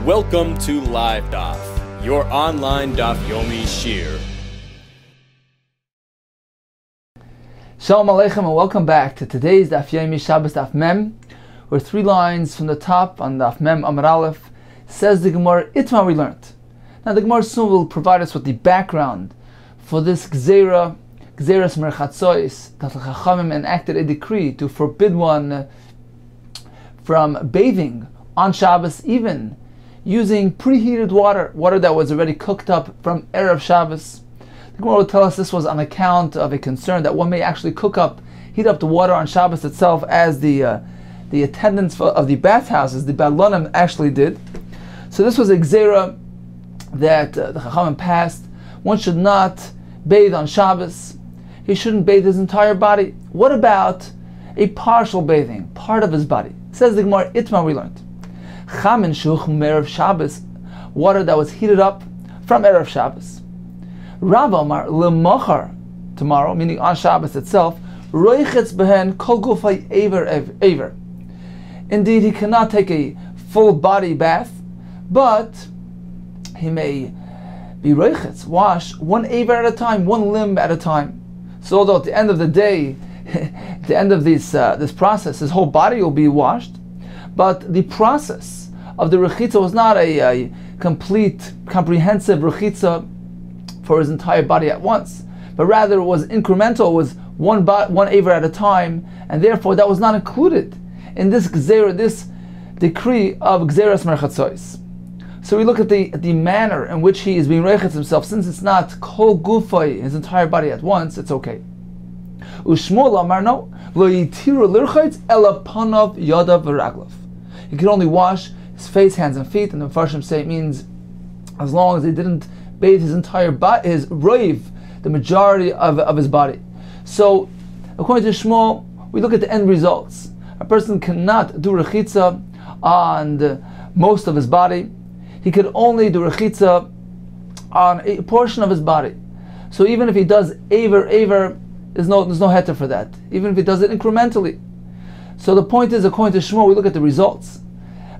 Welcome to Live Daf, your online Daf Yomi Shir. Shalom Aleichem and welcome back to today's Daf Yomi Shabbos Daf Mem. We're 3 lines from the top on Daf Mem Amar Aleph. Says the Gemara, Itma we learned. Now the Gemara soon will provide us with the background for this Gzeras Merchatzois that the Chachamim enacted a decree to forbid one from bathing on Shabbos, even using preheated water that was already cooked up from Erev Shabbos. The Gemara will tell us this was on account of a concern that one may actually heat up the water on Shabbos itself, as the attendants of the bathhouses, the Balonim, actually did. So this was a Gzera that the Chachamim passed. One should not bathe on Shabbos. He shouldn't bathe his entire body. What about a partial bathing, part of his body? Says the Gemara, Itma we learned. Chamin shuch Erev Shabbos, water that was heated up from Erev Shabbos. Rav Amar lemachar, tomorrow, meaning on Shabbos itself, roichetz behen kol gufay aver. Indeed, he cannot take a full body bath, but he may be roichetz, wash one aver at a time, one limb at a time. So although at the end of the day, at the end of this process, his whole body will be washed, but the process of the rechitza was not a complete, comprehensive rechitza for his entire body at once, but rather it was incremental, it was one aver at a time, and therefore that was not included in this gzera, this decree of Gzeras Merchatzois. So we look at the manner in which he is being rechetz himself. Since it's not kol gufay, his entire body at once, it's okay. Ushmuel amar no, lo yitiru lirchitz ela panav yadav v'raglav. He could only wash his face, hands, and feet, and the Farshim say it means as long as he didn't bathe his entire body, his roiv, the majority of his body. So, according to Shmuel, we look at the end results. A person cannot do rechitza on most of his body. He could only do rechitza on a portion of his body. So even if he does aver, there's no heter for that. Even if he does it incrementally. So the point is, according to Shmuel, we look at the results.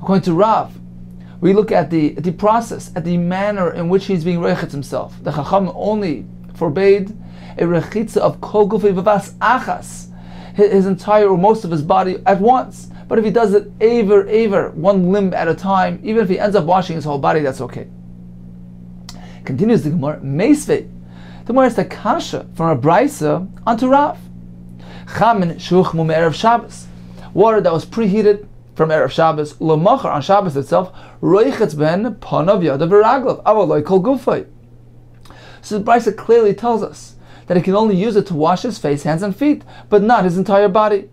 According to Rav, we look at the process, at the manner in which he's being rechetz himself. The Chacham only forbade a rechitza of kol gufay v'vas achas, his entire or most of his body at once. But if he does it aver, one limb at a time, even if he ends up washing his whole body, that's okay. Continues the Gemara, Meisvei. The Gemara is the kasha from a brisa onto Rav. Chamin shuch mum Erev Shabbos, water that was preheated from Erev Shabbos, lemachar on Shabbos itself, roichetz ben panav yadav v'raglav, avaloi kol gufay. So the brisa clearly tells us that he can only use it to wash his face, hands, and feet, but not his entire body.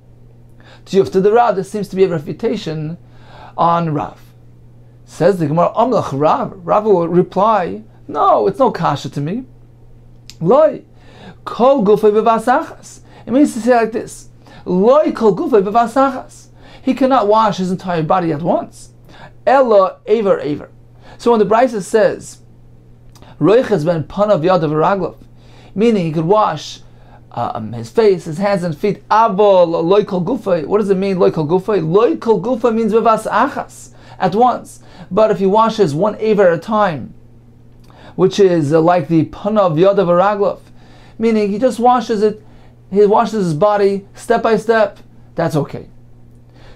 To the Rav, this seems to be a refutation on Rav. Says the Gemara, Amlach Rav. Rav will reply, no, it's no kasha to me. Loi, kol gufay v'vasachas. It means to say like this, Loi kol gufay v'vasachas. He cannot wash his entire body at once. Ella aver. So when the Brisa says, Roichetz ben panav yadav v'raglav, meaning he could wash his face, his hands and feet. Avol loy kol gufay. What does it mean, loy kol gufay? Loy kol gufay means v'vas achas, at once. But if he washes one aver at a time, which is like the panav yadav v'raglav, meaning he just washes it, he washes his body step by step, that's okay.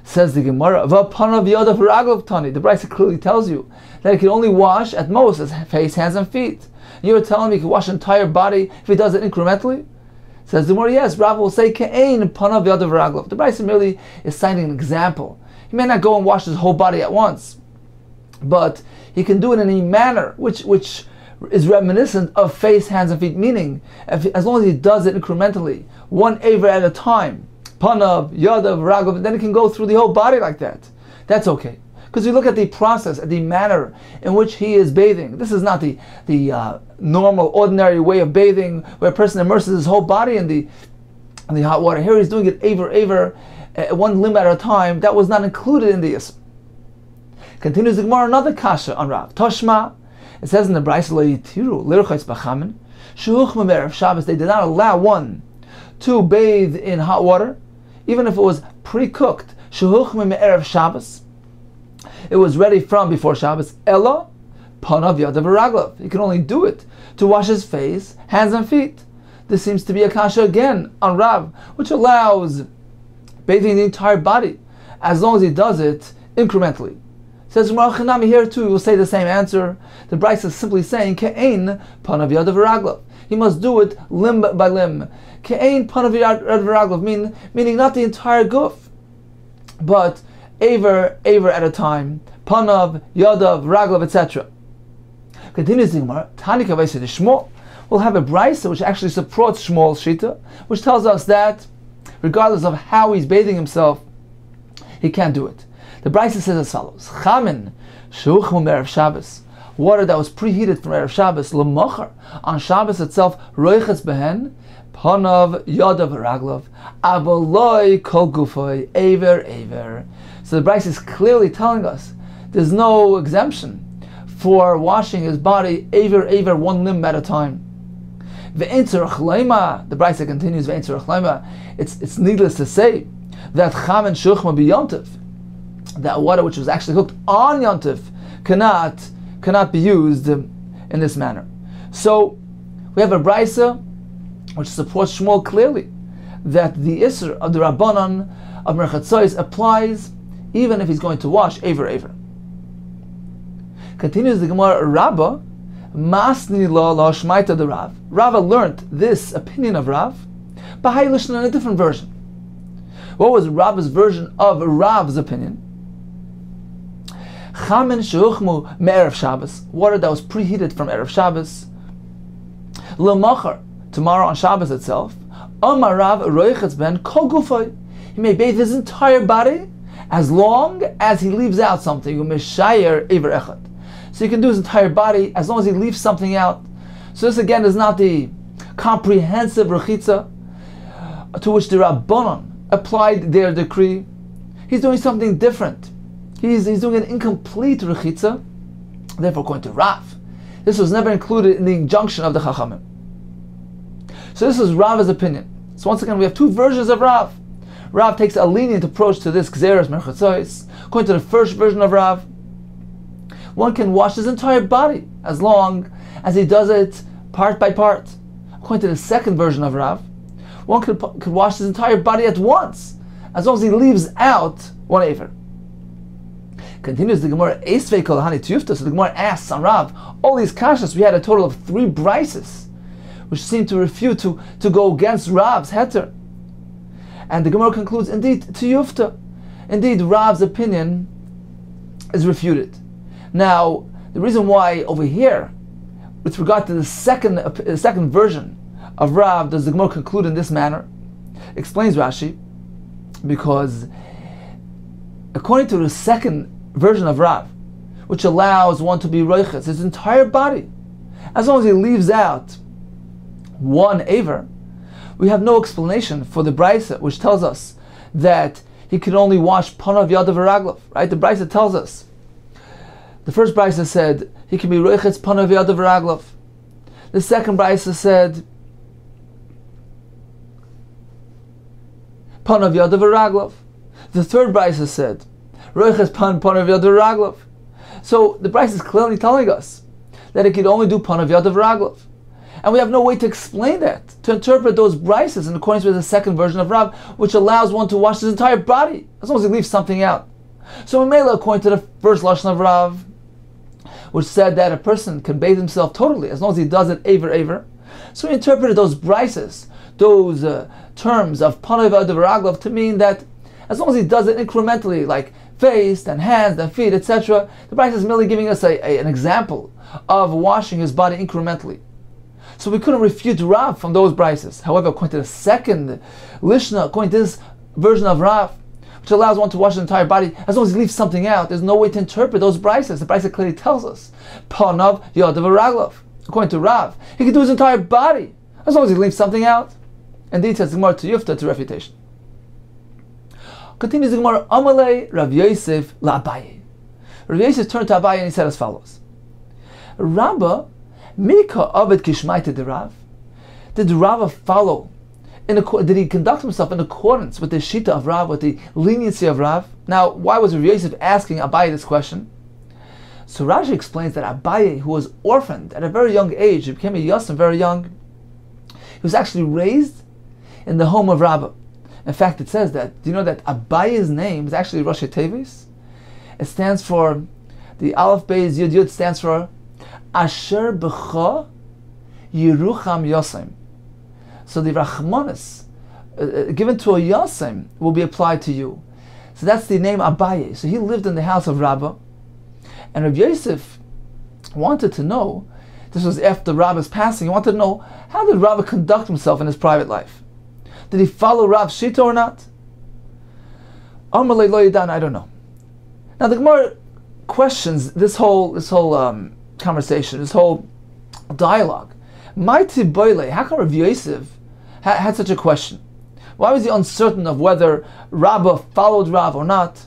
Says the Gemara, v'panav yadav v'raglav tani. The Brisa clearly tells you that he can only wash at most his face, hands, and feet. You're telling me he can wash the entire body if he does it incrementally? Says the Gemara, yes. Rav will say, Ke'ein panav yadav v'raglav. The Brisa merely is citing an example. He may not go and wash his whole body at once, but he can do it in a manner which is reminiscent of face, hands, and feet. Meaning, as long as he does it incrementally, one aver at a time, panav yadav v'raglav, then he can go through the whole body like that. That's okay. Because you look at the process, at the manner in which he is bathing. This is not the normal, ordinary way of bathing, where a person immerses his whole body in the hot water. Here he's doing it aver, one limb at a time. That was not included in the Yisr. Continues the Gemara, another kasha on Rav. Toshma, it says in the Brisa, lo yitiru lirchitz b'chamin, shuch Erev Shabbos, they did not allow one to bathe in hot water, even if it was pre-cooked. Shuch Erev Shabbos, it was ready from before Shabbos. Ella panav yadav v'raglav. He can only do it to wash his face, hands, and feet. This seems to be a kasha again on Rav, which allows bathing the entire body, as long as he does it incrementally. Says Chanami here too, he will say the same answer. The Bryce is simply saying Ke'ein panav yadav v'raglav. He must do it limb by limb. Ke'ein panav yadav v'raglav, meaning not the entire guf, but aver at a time. Panav, yadav, raglav, etc. Continues the Gemara. Tani kavayse de Shmuel. We'll have a brisa which actually supports Shmuel's shita, which tells us that regardless of how he's bathing himself, he can't do it. The brisa says as follows: Chamin shuchmu erev Shabbos, water that was preheated from erev Shabbos, l'mocher on Shabbos itself, roichetz behen panav yadav raglav avaloi kol gufoy aver. So the brisa is clearly telling us there's no exemption for washing his body aver, one limb at a time. The Brisa continues, it's needless to say that chamen shuchma b'yontif, that water which was actually hooked on yontif, cannot be used in this manner. So we have a Brisa which supports Shmuel clearly that the Isser of the Rabbanan of Merchatzois applies even if he's going to wash aver. Continues the Gemara, Rabba masni la shmaita the Rav. Rava learned this opinion of Rav by in a different version. What was Rava's version of Rav's opinion? Chamen sheuchmu me'erev Shabbos, water that was preheated from erev Shabbos, l'machar, tomorrow on Shabbos itself. Amar Rav roichetz ben kol gufay. He may bathe his entire body as long as he leaves out something. Umeshayer iver echad. So he can do his entire body as long as he leaves something out. So this again is not the comprehensive rechitza to which the Rabbanon applied their decree. He's doing something different. He's doing an incomplete rechitza. Therefore, according to Rav, this was never included in the injunction of the Chachamim. So this is Rav's opinion. So once again, we have two versions of Rav. Rav takes a lenient approach to this Gzeres Merchatzois. According to the first version of Rav, one can wash his entire body as long as he does it part by part. According to the second version of Rav, one could wash his entire body at once as long as he leaves out one aver. Continues the Gemara, Eisvei kol hani tiyufta. So the Gemara asks on Rav, all these kashas, we had a total of 3 brises which seem to refute to go against Rav's heter. And the Gemara concludes, indeed, tiyufta. Indeed, Rav's opinion is refuted. Now, the reason why over here, with regard to the second version of Rav, does the Gemara conclude in this manner? Explains Rashi, because according to the second version of Rav, which allows one to be roichetz his entire body, as long as he leaves out one aver, we have no explanation for the Brisa, which tells us that he can only wash panav yadav v'raglav. Right? The Brisa tells us. The first Brisa said he can be roichetz panav yadav v'raglav. The second Brisa said panav yadav v'raglav. The third Brisa said roichetz panav yadav v'raglav. So the Brisa is clearly telling us that he could only do panav yadav v'raglav. And we have no way to explain that, to interpret those brises in accordance with the second version of Rav, which allows one to wash his entire body, as long as he leaves something out. So in Mela, according to the first Lashon of Rav, which said that a person can bathe himself totally, as long as he does it aver. So we interpreted those brises, those terms of Panav Yadav Raglav, to mean that as long as he does it incrementally, like face, and hands, and feet, etc., the brise is merely giving us an example of washing his body incrementally. So we couldn't refute Rav from those brises. However, according to the second Lishna, according to this version of Rav, which allows one to wash his entire body, as long as he leaves something out, there's no way to interpret those brises. The brise clearly tells us, Panav Yadav Raglav. According to Rav, he can do his entire body, as long as he leaves something out. Indeed, says the Gemara to Yufta to refutation. Continues the Gemara, Amalei Rav Yosef la Abaye. Rav Yosef turned to Abaye and he said as follows, Rabba, Mika Avid Kishmaita de Rav. Did Rava follow Did he conduct himself in accordance with the shita of Rav, with the leniency of Rav? Now, why was Rav Yosef asking Abaye this question? So Rashi explains that Abaye, who was orphaned at a very young age, he became a yasam very young, he was actually raised in the home of Rabbah. In fact, it says that, do you know that Abaye's name is actually Rosh Tevis? It stands for, the Aleph Beis Yud Yud stands for Asher B'cha Yerucham Yosem. So the Rachmanis given to a Yosem will be applied to you. So that's the name Abaye. So he lived in the house of Rabbah. And Rav Yosef wanted to know, this was after Rabbah's passing, he wanted to know, how did Rabbah conduct himself in his private life? Did he follow Rav's shita or not? Amalei lo yadan, I don't know. Now the Gemara questions this whole conversation, this whole dialogue. Maiti boile, how come Rav Yosef had such a question? Why was he uncertain of whether Rabbah followed Rav or not?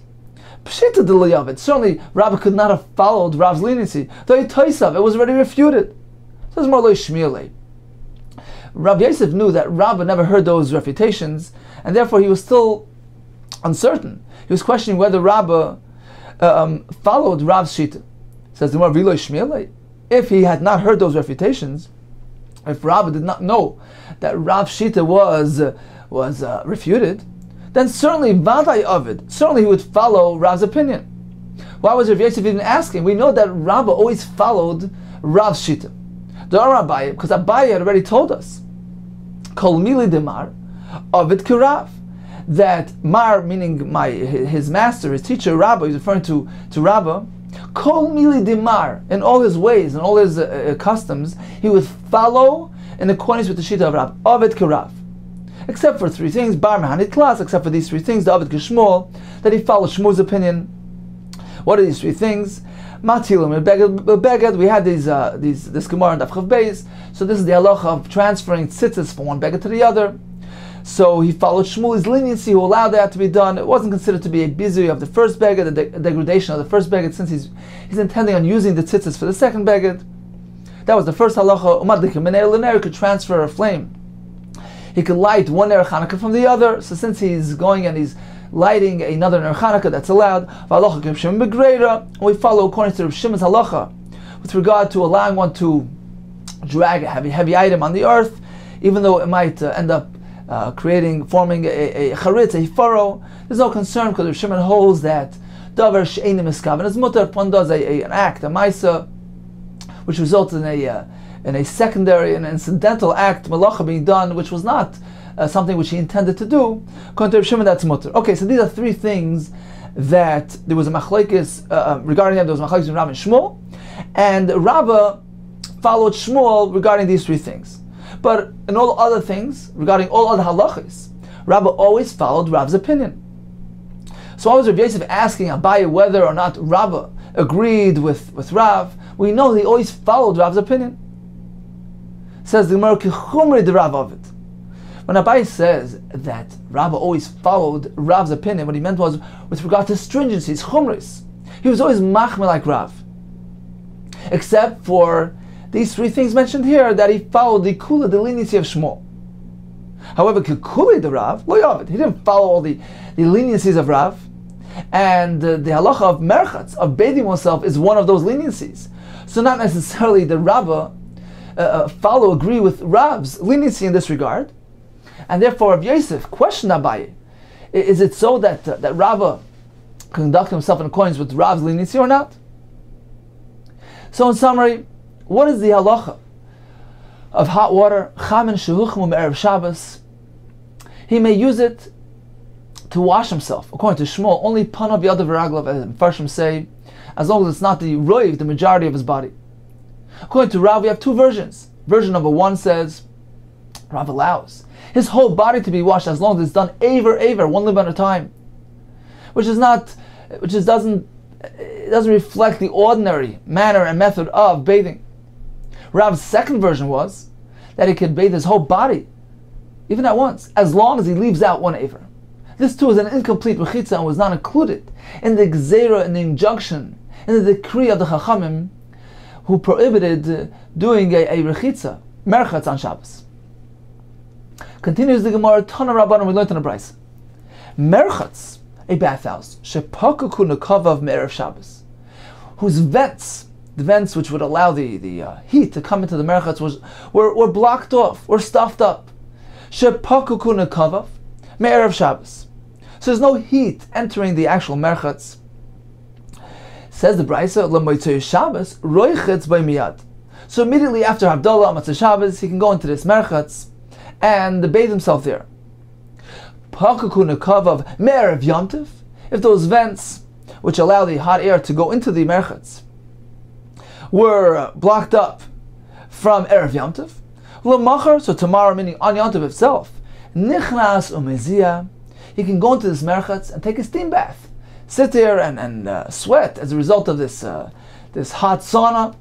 Pshita d'liyavet. Certainly, Rabbah could not have followed Rav's leniency. Though it was already refuted. So it's more like Shmielei. Rav Yosef knew that Rabbah never heard those refutations, and therefore he was still uncertain. He was questioning whether Rabbah followed Rav's shita. Says the more Viloi Shmielei. If he had not heard those refutations, if Rabbah did not know that Rav's shita was refuted, then certainly Vadai Ovid, certainly he would follow Rav's opinion. Why was Rav Yosef even asking? We know that Rabbah always followed Rav's shita. Because Abaye had already told us, Kol mili demar, Ovid kirav, that Mar, meaning his master, his teacher, Rabbah, he's referring to Rabbah, Kol mili demar, in all his ways, in all his customs, he would follow in accordance with the shita of Rabbah, Ovid kirav. Except for three things, Bar Mehanit Klas, except for these three things, the Ovid Kishmol, that he followed Shmuel's opinion. What are these three things? Matilim Beged, we had this Gemara in Daf Chav Beis, so this is the halacha of transferring tzitzis from one beged to the other. So he followed Shmuel's leniency, who allowed that to be done. It wasn't considered to be a bizui of the first beged, the degradation of the first beged, since he's intending on using the tzitzis for the second beged. That was the first halacha. Umadlik Menei L'ner could transfer a flame. He could light one Ner Chanukah from the other. So since he's going and he's lighting another Ner Chanukah, that's allowed. We follow according to Rav Shimon's halacha with regard to allowing one to drag a heavy item on the earth, even though it might end up forming a charitz, a furrow. There's no concern because Rav Shimon holds that davar she'enim eskaven is mutar. If one does an act, a ma'isa, which results in a secondary and incidental act, malacha being done, which was not something which he intended to do, according to Rav Shimon, that's mutter. Okay, so these are three things that there was a machlekes regarding them. There was a machlekes between Rav and Shmuel, and Rabbah followed Shmuel regarding these three things. But in all other things, regarding all other halachas, Rabbah always followed Rav's opinion. So why was Rav Yosef asking Abaye whether or not Rabbah agreed with Rav? We know he always followed Rav's opinion. Says the Gemara, Kichumri de Rav of it. When Abaye says that Rabbah always followed Rav's opinion, what he meant was with regard to stringencies, chumris. He was always machmir like Rav. Except for these three things mentioned here, that he followed the kula, the leniency of Shmuel. However, Kikuli de Rav, lo yavid. He didn't follow all the leniencies of Rav. And the halacha of merchatz, of bathing oneself, is one of those leniencies. So not necessarily the Rabbah agree with Rav's leniency in this regard, and therefore Rav Yosef questioned Abaye: is it so that Rabbah conduct himself in accordance with Rav's leniency or not? So in summary, what is the halacha of hot water? Chamin shehuchmu me'erev Shabbos. He may use it to wash himself, according to Shmuel. Only panav yadav v'raglav, as Farshim say, as long as it's not the roiv, the majority of his body. According to Rav, we have two versions. Version number one says Rav allows his whole body to be washed as long as it's done aver, one limb at a time, which doesn't reflect the ordinary manner and method of bathing. Rav's second version was that he could bathe his whole body, even at once, as long as he leaves out one aver. This too is an incomplete rechitza and was not included in the gzeira, in the injunction, in the decree of the Chachamim, who prohibited doing a rechitza, merchatz on Shabbos. Continues the Gemara, Tana Rabbanan, we learned in the Brisa. Merchatz, a bathhouse, shepakuku nekavav me'erev Shabbos, whose vents, the vents which would allow the heat to come into the merchatz, were blocked off, were stuffed up. Shepakuku nekavav me'erev Shabbos. So there's no heat entering the actual merchatz. Says the Brisa, L'moitzei Shabbos, roichetz by miyad. So immediately after Havdalah, Motzei Shabbos, he can go into this merchatz and bathe himself there. Pakuku nekavav me'erev yontif. If those vents which allow the hot air to go into the merchatz were blocked up from erev yontif, l'machar, so tomorrow, meaning on yontif itself, nichnas umezia, he can go into this merchatz and take a steam bath, sit there and sweat as a result of this hot sauna,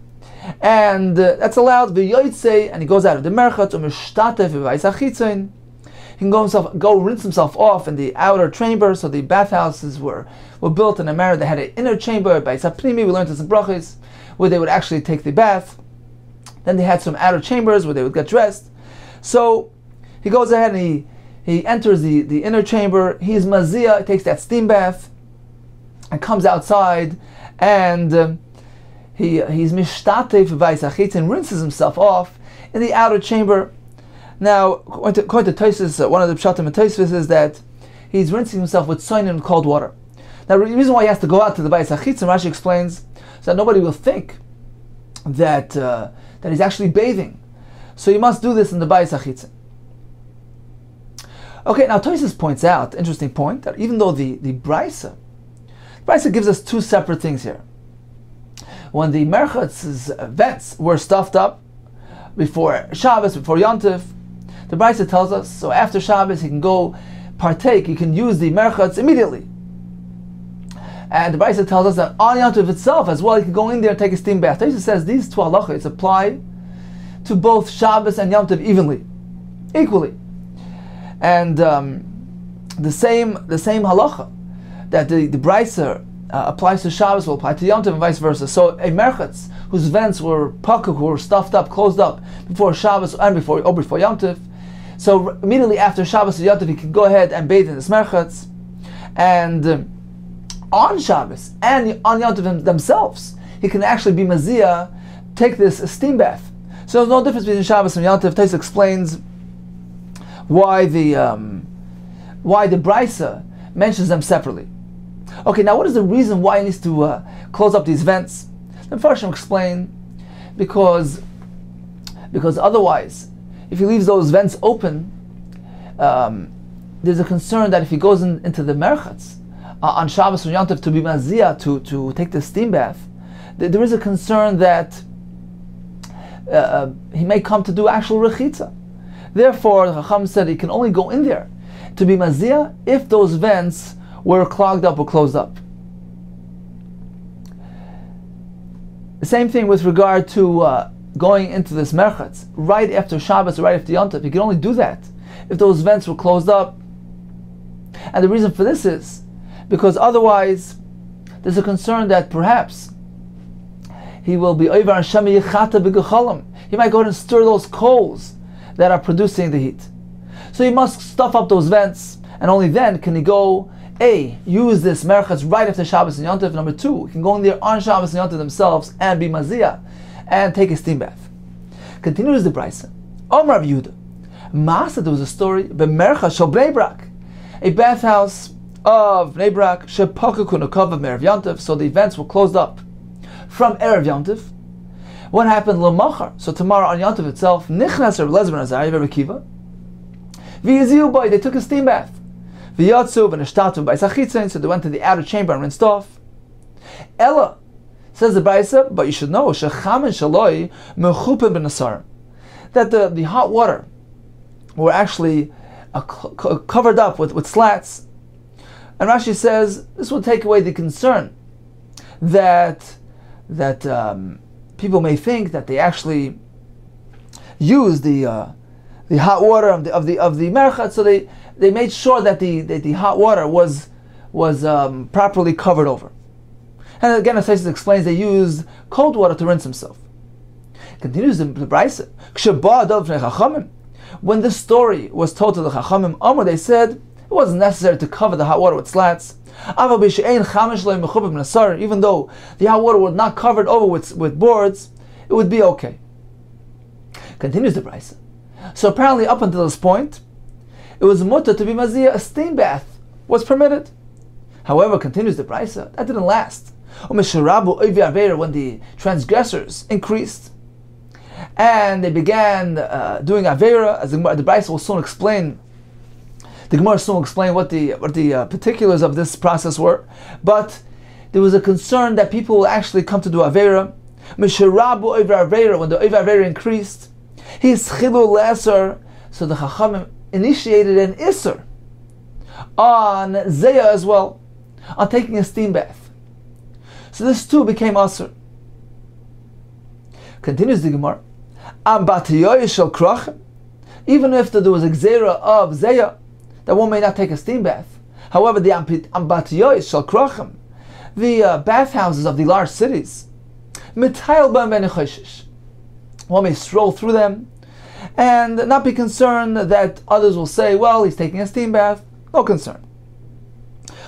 and that's allowed. V'yoytzei, and he goes out of the merchatz umishtatef v'vayis achitzin. He can go rinse himself off in the outer chamber. So the bathhouses were built in a manner. They had an inner chamber by Sapnimi. We learned this in brachos, where they would actually take the bath. Then they had some outer chambers where they would get dressed. So he goes ahead and he enters the inner chamber. He's mazia, he takes that steam bath, and comes outside, and he's mishtatef v'vayis and rinses himself off in the outer chamber. Now, according to Tosfos, one of the pshatim and Tosfos is that he's rinsing himself with soin and cold water. Now, the reason why he has to go out to the Bayis HaChitzon, Rashi explains, is that nobody will think that he's actually bathing. So you must do this in the Bayis HaChitzon. Okay, now Tosfos points out, interesting point, that even though the Brisa gives us two separate things here. When the merchatz's vents were stuffed up before Shabbos, before Yontif, the Brisa tells us, so after Shabbos he can go partake, he can use the merchatz immediately. And the Brisa tells us that on Yontif itself as well, he can go in there and take a steam bath. Tosfos says these two halachos apply to both Shabbos and Yontif equally. And the same halacha that the Brisa applies to Shabbos will apply to Yontif and vice versa. So a merchatz whose vents were pakuk, who were stuffed up, closed up before Shabbos and before Yontif, so immediately after Shabbos or Yontif he can go ahead and bathe in this merchatz, and on Shabbos and on Yontif themselves he can actually be mazia, take this steam bath. So there's no difference between Shabbos and Yontif. Tosfos explains why the Brisa mentions them separately. Okay, now what is the reason why he needs to close up these vents? The Mepharshim explain because otherwise, if he leaves those vents open, there's a concern that if he goes into the merchatz on Shabbos or Yontif to be mazia, to take the steam bath, there is a concern that he may come to do actual rechitza. Therefore, the Chacham said he can only go in there to be mazia if those vents were clogged up or closed up. The same thing with regard to going into this merchatz right after Shabbos or right after Yontif. You can only do that if those vents were closed up. And the reason for this is because otherwise there's a concern that perhaps he will be over and shami yichata b'gechalim. He might go ahead and stir those coals that are producing the heat. So he must stuff up those vents, and only then can he go use this merchatz right after Shabbos and Yontif. Number two, he can go in there on Shabbos and Yontif themselves and be mazia and take a steam bath. Continues the Brisa. Omar Rav Yehuda, Masa, there was a story, B'mercha shel Bnei Brak, a bathhouse of Bnei Brak, shepakuku nekavav me'erev Yontif, so the vents were closed up from erev Yontif. What happened? L'machar, so tomorrow on Yontif itself, nichnas Reb Eliezer ben Azariah Reb Akiva, v'yiziu boy, they took a steam bath. V'yatzu v'neshtatu b'bayis hachitzon, so they went to the outer chamber and rinsed off. Ella, says the Brisa, but you should know, shechamin shaloi mechupin b'nasar, that the hot water were actually covered up with slats. And Rashi says this will take away the concern that people may think that they actually use the hot water of the merchat, so they made sure that the hot water was properly covered over. And again, as Tosfos explains, they used cold water to rinse himself. Continues the Brisa. When this story was told to the Chachamim Amr, they said it wasn't necessary to cover the hot water with slats. Even though the hot water was not covered over with boards, it would be okay. Continues the Brisa. So apparently up until this point, it was mutter to be maziyah, a steam bath was permitted. However, continues the Brisa, that didn't last. When the transgressors increased, and they began doing Avera, as the Brisa will soon explain. The Gemara soon will explain what the particulars of this process were. But there was a concern that people will actually come to do Avera. When the Avera increased, his chilu leser, so the Chachamim initiated an Isser on Zeya as well, on taking a steam bath. So this too became Asr. Continues the Gemara. Even if there was a Gzera of Zeya, that one may not take a steam bath. However, the Ambatiyois shall krochem, the bathhouses of the large cities, one may stroll through them and not be concerned that others will say, well, he's taking a steam bath. No concern.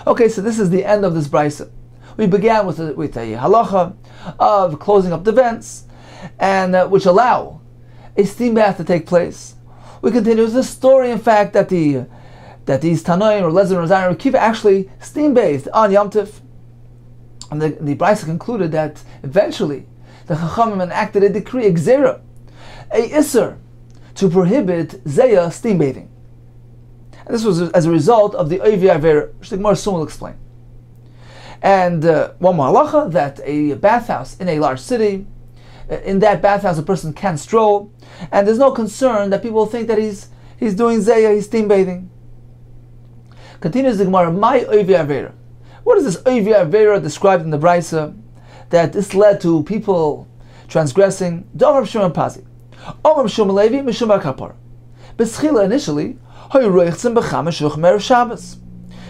Okay, so this is the end of this Brisa. We began with a halacha of closing up the vents, and which allow a steam bath to take place. We continue with the story, in fact, that these Tanoim or Lezer and Zayir Kiva actually steam bathed on Yom Tif. And the Brisa concluded that eventually the Chachamim enacted a decree, a Gzera, a Isser, to prohibit Zeya steam bathing. And this was as a result of the Oivi Avera, which the Gemara soon will explain. And one more halacha, that a bathhouse in a large city, in that bathhouse a person can stroll, and there's no concern that people think that he's doing Zeya, he's steam bathing. Continues the Gemara, my Oivi Avera. What is this Oivi Avera described in the Brisa, that this led to people transgressing? Davar Shimon Pazi. Omar Shimon Levi Mishum Kapar. Beschila initially,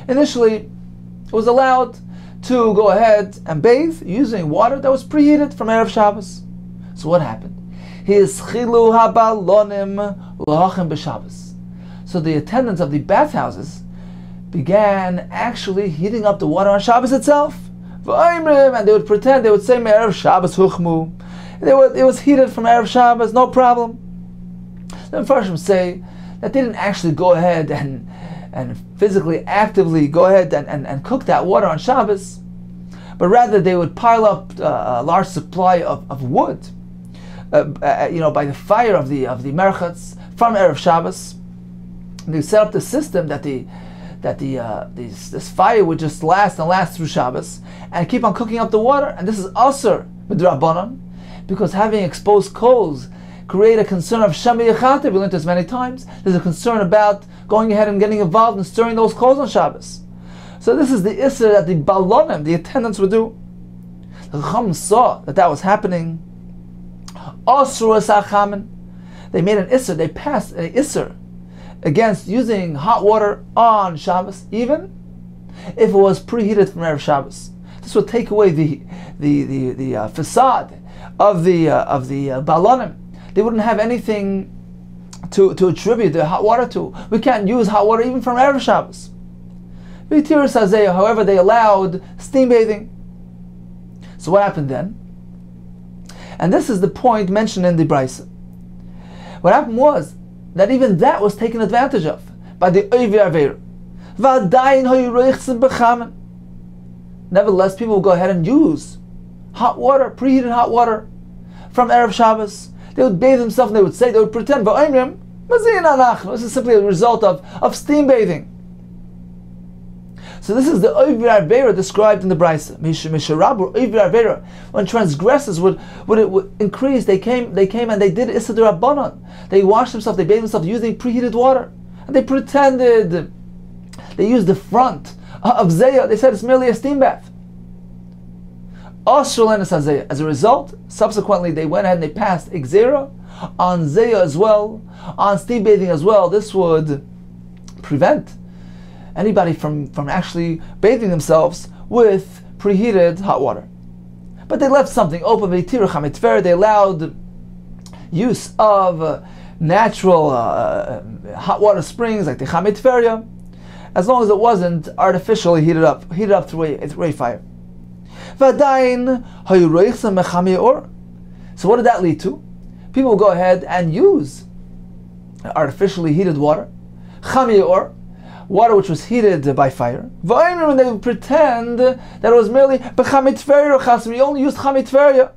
initially, it was allowed to go ahead and bathe using water that was preheated from Erev Shabbos. So what happened? So the attendants of the bathhouses began actually heating up the water on Shabbos itself. And they would pretend, they would say, Erev Shabbos huchmu. It was heated from Erev Shabbos, no problem. The Mepharshim say that they didn't actually go ahead and physically, actively go ahead and cook that water on Shabbos, but rather they would pile up a large supply of wood, by the fire of the merchatz from Erev Shabbos. And they set up the system that this fire would just last and last through Shabbos and keep on cooking up the water. And this is Asr Midrabanan, because having exposed coals create a concern of Shami Yechate. We learned this many times. There's a concern about going ahead and getting involved and stirring those coals on Shabbos. So this is the Isser that the Balonim, the attendants, would do. The Chacham saw that was happening. They made an Isser, they passed an Isser against using hot water on Shabbos, even if it was preheated from Erev Shabbos. This would take away the facade of the Balonim. They wouldn't have anything to attribute the hot water to. We can't use hot water even from Erev Shabbos. However, they allowed steam bathing. So what happened then? And this is the point mentioned in the Brisa. What happened was that even that was taken advantage of by the Oivi Avera. Nevertheless, people will go ahead and use hot water, preheated hot water from Erev Shabbos. They would bathe themselves and they would pretend, this is simply a result of steam bathing. So this is the Oivi Avera described in the Brisa. When transgressors would increase, they came and they did Issa D'Rabbanan. They washed themselves, they bathed themselves using preheated water. And they pretended, they used the front of Zeya. They said it's merely a steam bath. As a result, subsequently they went ahead and they passed Gzera on Zeya as well, on steam bathing as well. This would prevent anybody from actually bathing themselves with preheated hot water. But they left something open. They allowed use of natural hot water springs like the Chamei Tveria, as long as it wasn't artificially heated up through a fire. So what did that lead to? People will go ahead and use artificially heated water, Chamei or water which was heated by fire. And they would pretend that it was merely b'Chamei Tveria Chasm. You only used Chamei Tveria.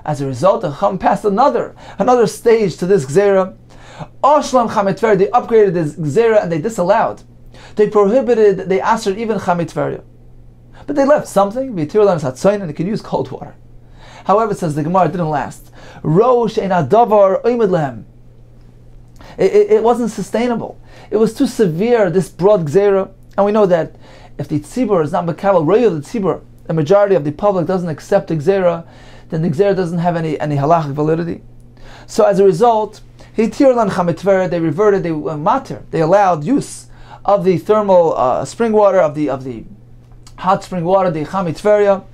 As a result, the Chacham passed another stage to this Gzera. Oshlam Chamei Tveria, they upgraded this Gzera and they disallowed. They prohibited, they asked even Chamei Tveria. But they left something, and they could use cold water. However, it says the Gemara, it didn't last. Rosh ein adavar oimid lehem. It wasn't sustainable. It was too severe, this broad Gzera. And we know that if the Tzibur is not Mekabel, the Tzibur, the majority of the public doesn't accept the Gzera, then the Gzera doesn't have any halachic validity. So as a result, they reverted, they allowed use of the thermal spring water, of the hot spring water, the Chamei Tveria.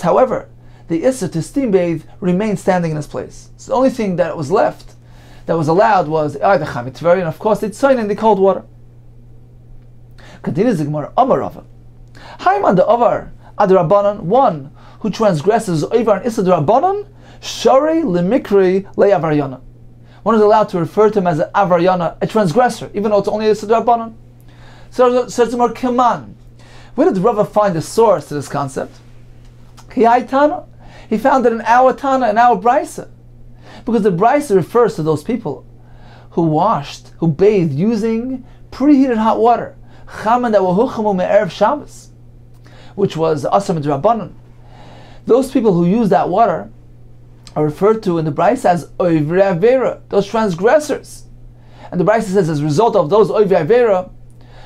However, the Issa to steam bathe remained standing in its place. So the only thing that was left, that was allowed, was the Chamei Tveria, and of course it's sign in the cold water. Continues the Gemara, Amar Rava. Haiman the Avar Adrabanan, one who transgresses over an Issa Drabanan, Shari Limikri Le'avaryana. One is allowed to refer to him as an Avaryana, a transgressor, even though it's only Issa Drabanan. So it's more Kiman. Where did Rava find the source to this concept? He found it in our Tana, in our Brisa. Because the Brisa refers to those people who bathed using preheated hot water, Chaman that were Huchamu Me'erev Shabbos, which was Asam Drabanan. Those people who use that water are referred to in the Brisa as Oivre Avera, those transgressors. And the Brisa says, as a result of those Oivre Avera,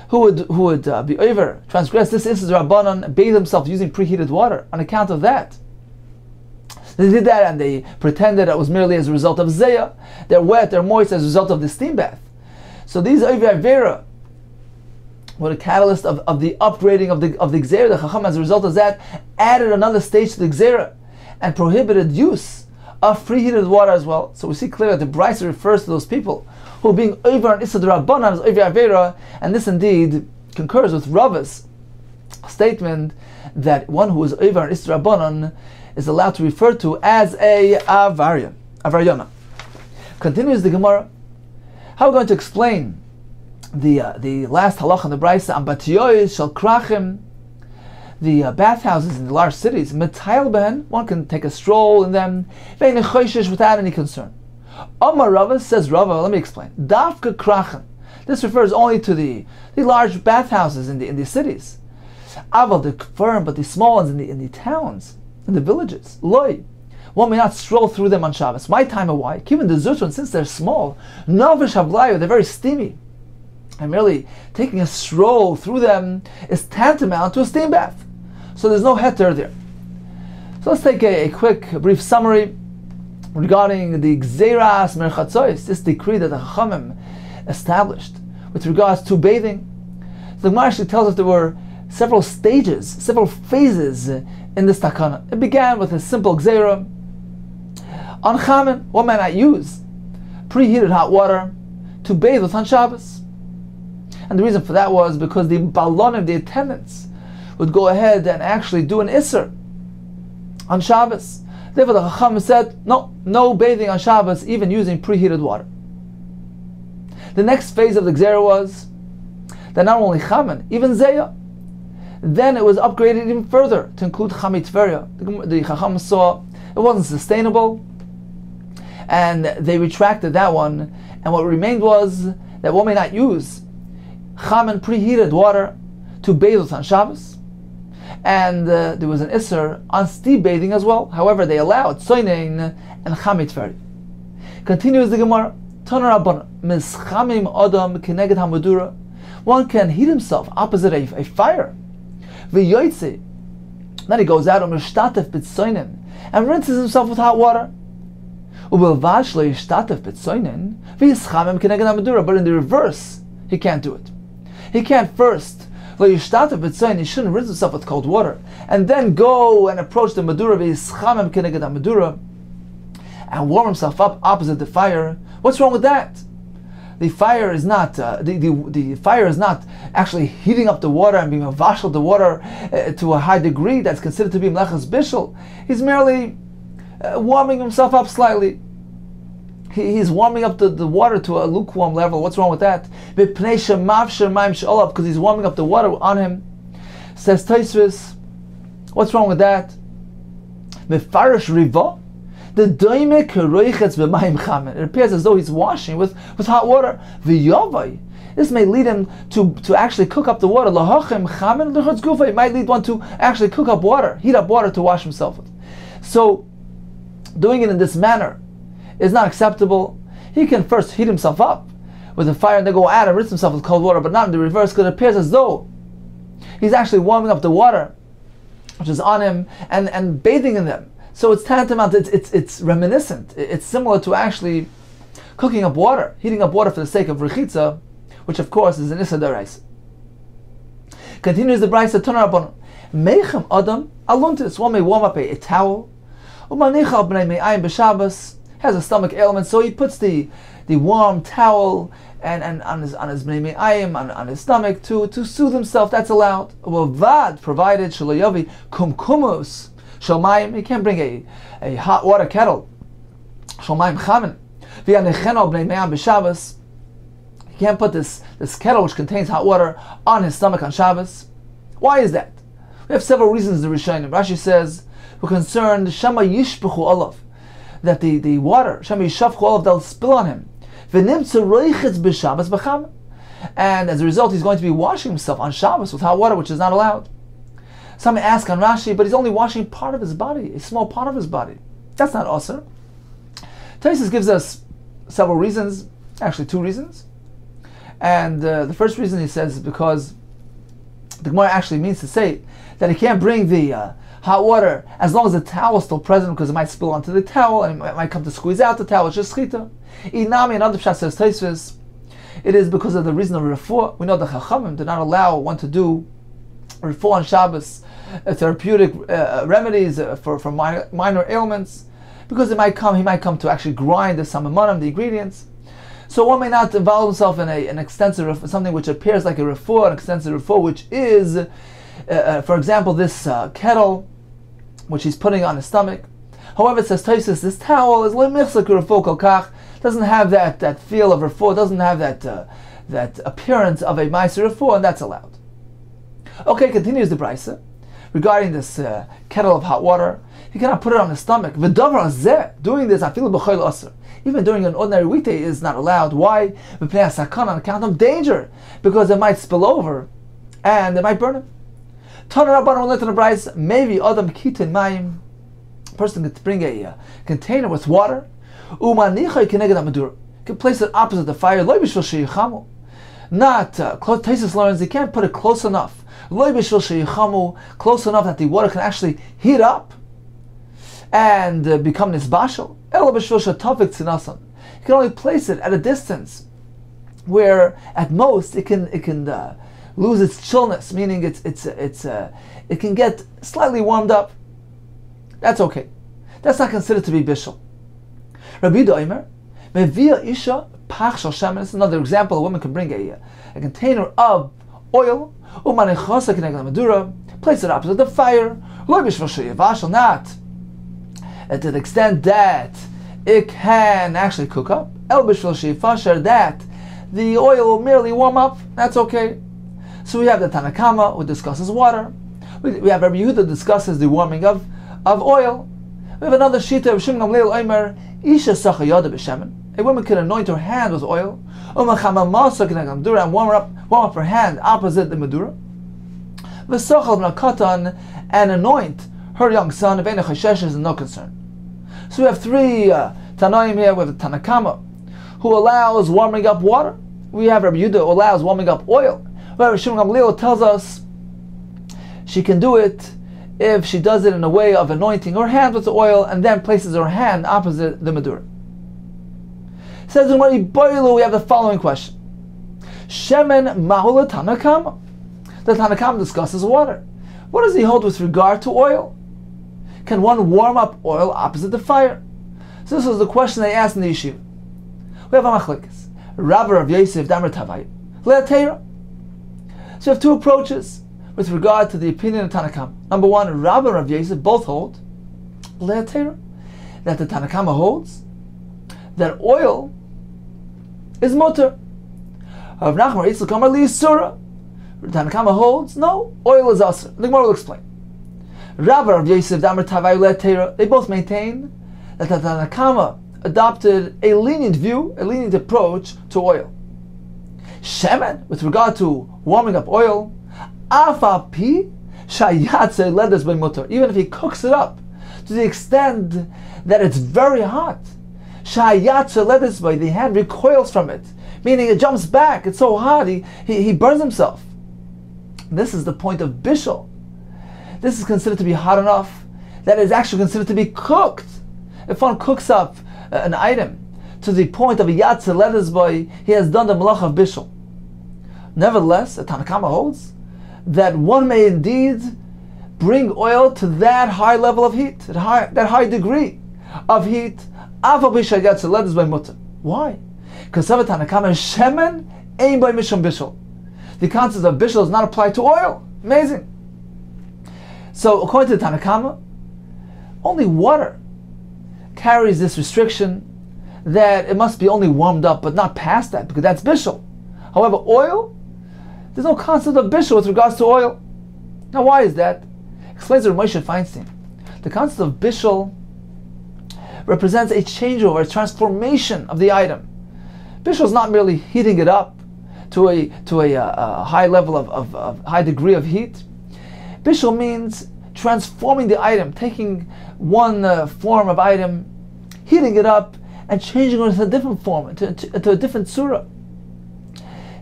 who would be over, transgress this Issa Rabbanan, and bathe themselves using preheated water on account of that. They did that and they pretended it was merely as a result of Zeya. They're wet, they're moist as a result of the steam bath. So these Oivre Avera were the catalyst of the upgrading of the Gzera. The Chacham, as a result of that, added another stage to the Gzera and prohibited use of preheated water as well. So we see clearly that the Brisa refers to those people who are being over an Issa D'Rabbanan as Oivre Avera, and this indeed concurs with Rava's statement that one who is over an Issa D'Rabbanan is allowed to refer to as a Avaryana. Continues the Gemara. How are we going to explain the last halach in the Brisa? Ambatiyois shall krachim, the bathhouses in the large cities, metayel behen, one can take a stroll in them, ve'en choishish, without any concern. Amar Rava, says Rava, let me explain. Dafka krachem, this refers only to the large bathhouses in the cities. Aval the firm, but the small ones in the towns, in the villages. Loi, one may not stroll through them on Shabbos. My time and why? Given the zutron, since they're small, novish havlayo, they're very steamy. And merely taking a stroll through them is tantamount to a steam bath. So there's no heter there. So let's take a quick, brief summary regarding the Gzeras Merchatzois, this decree that the Chachamim established with regards to bathing. The Gemara actually tells us there were several stages, several phases in this takana. It began with a simple Gzera. On Chaman, one may not use preheated hot water to bathe with on Shabbos. And the reason for that was because the balonim, the attendants, would go ahead and actually do an Isser on Shabbos. Therefore the Chacham said, no bathing on Shabbos, even using preheated water. The next phase of the Gzera was that not only Chaman, even Zeya. Then it was upgraded even further to include Chamei Tveria. The Chacham saw it wasn't sustainable, and they retracted that one, and what remained was that one may not use Chaman preheated water to bathe with on Shabbos. And there was an Isser on steam bathing as well. However, they allowed Soinein and Chamei Tveria. Continues the Gemara. Tanar Rabbanan, Mischamim Adam Kineged Hamadura. One can heat himself opposite a fire. V'yoytze. Then he goes out Mishtatef B'tsoinen and rinses himself with hot water. Ubelvash lo yishtatef B'tsoinen v'yischamim Kineged Hamadura. But in the reverse, he can't do it. He can't first. He shouldn't rinse himself with cold water and then go and approach the Madura and warm himself up opposite the fire, what's wrong with that? The fire is not the fire is not actually heating up the water and being mavashal the water to a high degree that's considered to be mlechas bishul. He's merely warming himself up slightly. He's warming up the water to a lukewarm level. What's wrong with that? Because he's warming up the water on him. Says Tosfos, what's wrong with that? Mefarish riva, the doime keroichetz b'mayim chamen. It appears as though he's washing with hot water. V'yavai. This may lead him to actually cook up the water. Lahachem chamen l'chutz gufa. It might lead one to actually cook up water, heat up water to wash himself with. So, doing it in this manner is not acceptable. He can first heat himself up with the fire and then go out and rinse himself with cold water, but not in the reverse, because it appears as though he's actually warming up the water which is on him and bathing in them. So it's tantamount, it's reminiscent. It's similar to actually cooking up water, heating up water for the sake of rechitza, which of course is an issa d'oraisa. Continues the brayso, Tana Rabbanan, Meichem Adam aluntis. One may warm up a towel. Umanicha b'nei me'ayim b'Shabbos, has a stomach ailment, so he puts the warm towel and on his b'nei me'ayim, on his stomach to soothe himself. That's allowed. Vad, provided shalayavi kumkumus shalmayim. He can't bring a hot water kettle. Shalmayim chamen. V'yanecheno b'nei me'ayim b'Shabbos. He can't put this kettle which contains hot water on his stomach on Shabbos. Why is that? We have several reasons. The Rishonim. Rashi says we're concerned Shama yishpuchu olav, that the water Shama yishpuchu olav, they'll spill on him. V'nimtzu roichetz b'Shabbos b'cham, and as a result he's going to be washing himself on Shabbos with hot water, which is not allowed. Some may ask on Rashi, but he's only washing part of his body, a small part of his body. That's not asur. Tosfos gives us several reasons, actually two reasons. And the first reason he says is because the Gemara actually means to say that he can't bring the hot water as long as the towel is still present, because it might spill onto the towel and it might come to squeeze out the towel. It's just chita. Inami, another pshat says Tosfos, it is because of the reason of refuah. We know the Chachamim did not allow one to do refuah on Shabbos, therapeutic remedies for minor ailments, because he might come to actually grind the samamonim, the ingredients. So one may not involve himself in an extensive, something which appears like a refuah, an extensive refuah, which is, for example, this kettle, which he's putting on his stomach. However, it says Tosfos, this towel is lemichzak refuah kol kach, doesn't have that feel of refuah, doesn't have that appearance of a ma'aser refuah, and that's allowed. Okay, continues the brayso regarding this kettle of hot water. He cannot put it on his stomach. V'davar hazeh, doing this afilu b'chol asur, even during an ordinary weekday, is not allowed. Why? On account of danger, because it might spill over and it might burn him. Tana Rabbanan, we learned in the brayso, maybe adam kitin mayim, a person could bring a container with water, umanicha keneged hamadura, can place it opposite the fire, lo b'shvil sheyichamu, not close. Tosfos learns he can't put it close enough, lo b'shvil sheyichamu, close enough that the water can actually heat up and become nisbashal. Ela b'shvil shetavik tzinasan, you can only place it at a distance where at most it can lose its chillness, meaning it can get slightly warmed up. That's okay. That's not considered to be bishul. Rabbi Doimer, mevia isha pach shel shemen. It's another example. A woman can bring a container of oil, umanichasa keneged madura, place it opposite the fire, lo b'shvil sheyivashal, not to the extent that it can actually cook up, el b'shvil sheyifasher, that the oil will merely warm up. That's okay. So we have the Tanakama who discusses water. We have Rabbi Yehuda who discusses the warming of oil. We have another shita of Shimon Gamliel Omer, Isha sacha yada b'shemen. A woman can anoint her hand with oil, and warm up her hand opposite the medura. V'sochal b'nakatan, and anoint her young son. V'eina chashesh, is no concern. So we have three Tanoim here. We have the Tanakama who allows warming up water. We have Rabbi Yehuda who allows warming up oil. Where Shimon Gamliel tells us she can do it if she does it in a way of anointing her hand with the oil and then places her hand opposite the medura. Says in Mari Boilu, we have the following question. Shemen mahula Tanakama. The Tanakama discusses water. What does he hold with regard to oil? Can one warm up oil opposite the fire? So this was the question they asked in the yeshiva. We have a machlekes. Rabbi Rav Yosef Damar Tavai Le'atera. So we have two approaches with regard to the opinion of Tanakama. Number one, Rabbi Rav Yosef both hold Le'atera, that the Tanakama holds that oil is mutter. Rav Nachman Yitzchak Amar Li'isura. Tanakama holds no, oil is asur. The Gemara will explain. Rabbi Rav Yosef Damar Tavai Le'atera. They both maintain that the Tanakama adopted a lenient view, a lenient approach to oil. Shemen, with regard to warming up oil, afapi shayatze ledas by mutter. Even if he cooks it up to the extent that it's very hot, shayatze ledas by, the hand recoils from it, meaning it jumps back. It's so hot, he burns himself. This is the point of bishul. This is considered to be hot enough that it is actually considered to be cooked. If one cooks up an item to the point of a yatze ledas boy, he has done the malach of bishul. Nevertheless, the Tanakama holds that one may indeed bring oil to that high level of heat, that high degree of heat. Why? Because Tanakama shemen ein by mishum bishul. The concept of bishul is not applied to oil. Amazing. So according to the Tanakama, only water carries this restriction that it must be only warmed up, but not past that, because that's bishul. However, oil, there's no concept of bishul with regards to oil. Now, why is that? Explains Rav Moshe Feinstein. The concept of bishul represents a changeover, a transformation of the item. Bishul is not merely heating it up to a high level of high degree of heat. Bishul means transforming the item, taking one form of item, heating it up, and changing it into a different form, into a different surah.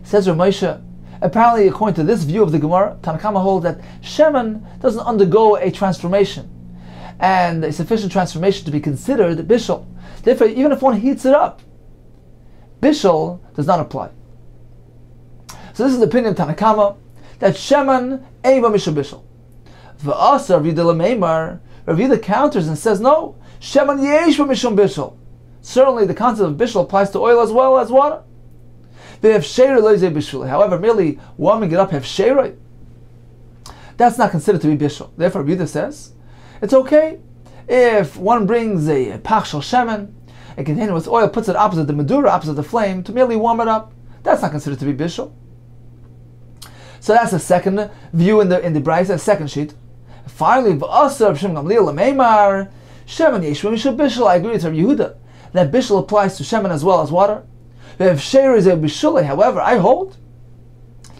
Says Rav Moshe, apparently according to this view of the Gemara, Tanakama holds that shemen doesn't undergo a transformation, and a sufficient transformation to be considered bishul. Therefore, even if one heats it up, bishul does not apply. So this is the opinion of Tanakama, that shemen ein ba mishum bishul. V'asa Rav Yehuda l'meimar, Rav Yehuda counters and says, no, shemen yesh ba mishum bishul. Certainly the concept of bishul applies to oil as well as water. However, merely warming it up, that's not considered to be bishul. Therefore, Rav Yehuda says, it's okay if one brings a pach shel shemen, a container with oil, puts it opposite the medura, opposite the flame, to merely warm it up. That's not considered to be bishul. So that's the second view in the Brisa, a second sheet. Finally, I agree with Rav Yehuda that bishul applies to shemen as well as water. However, I hold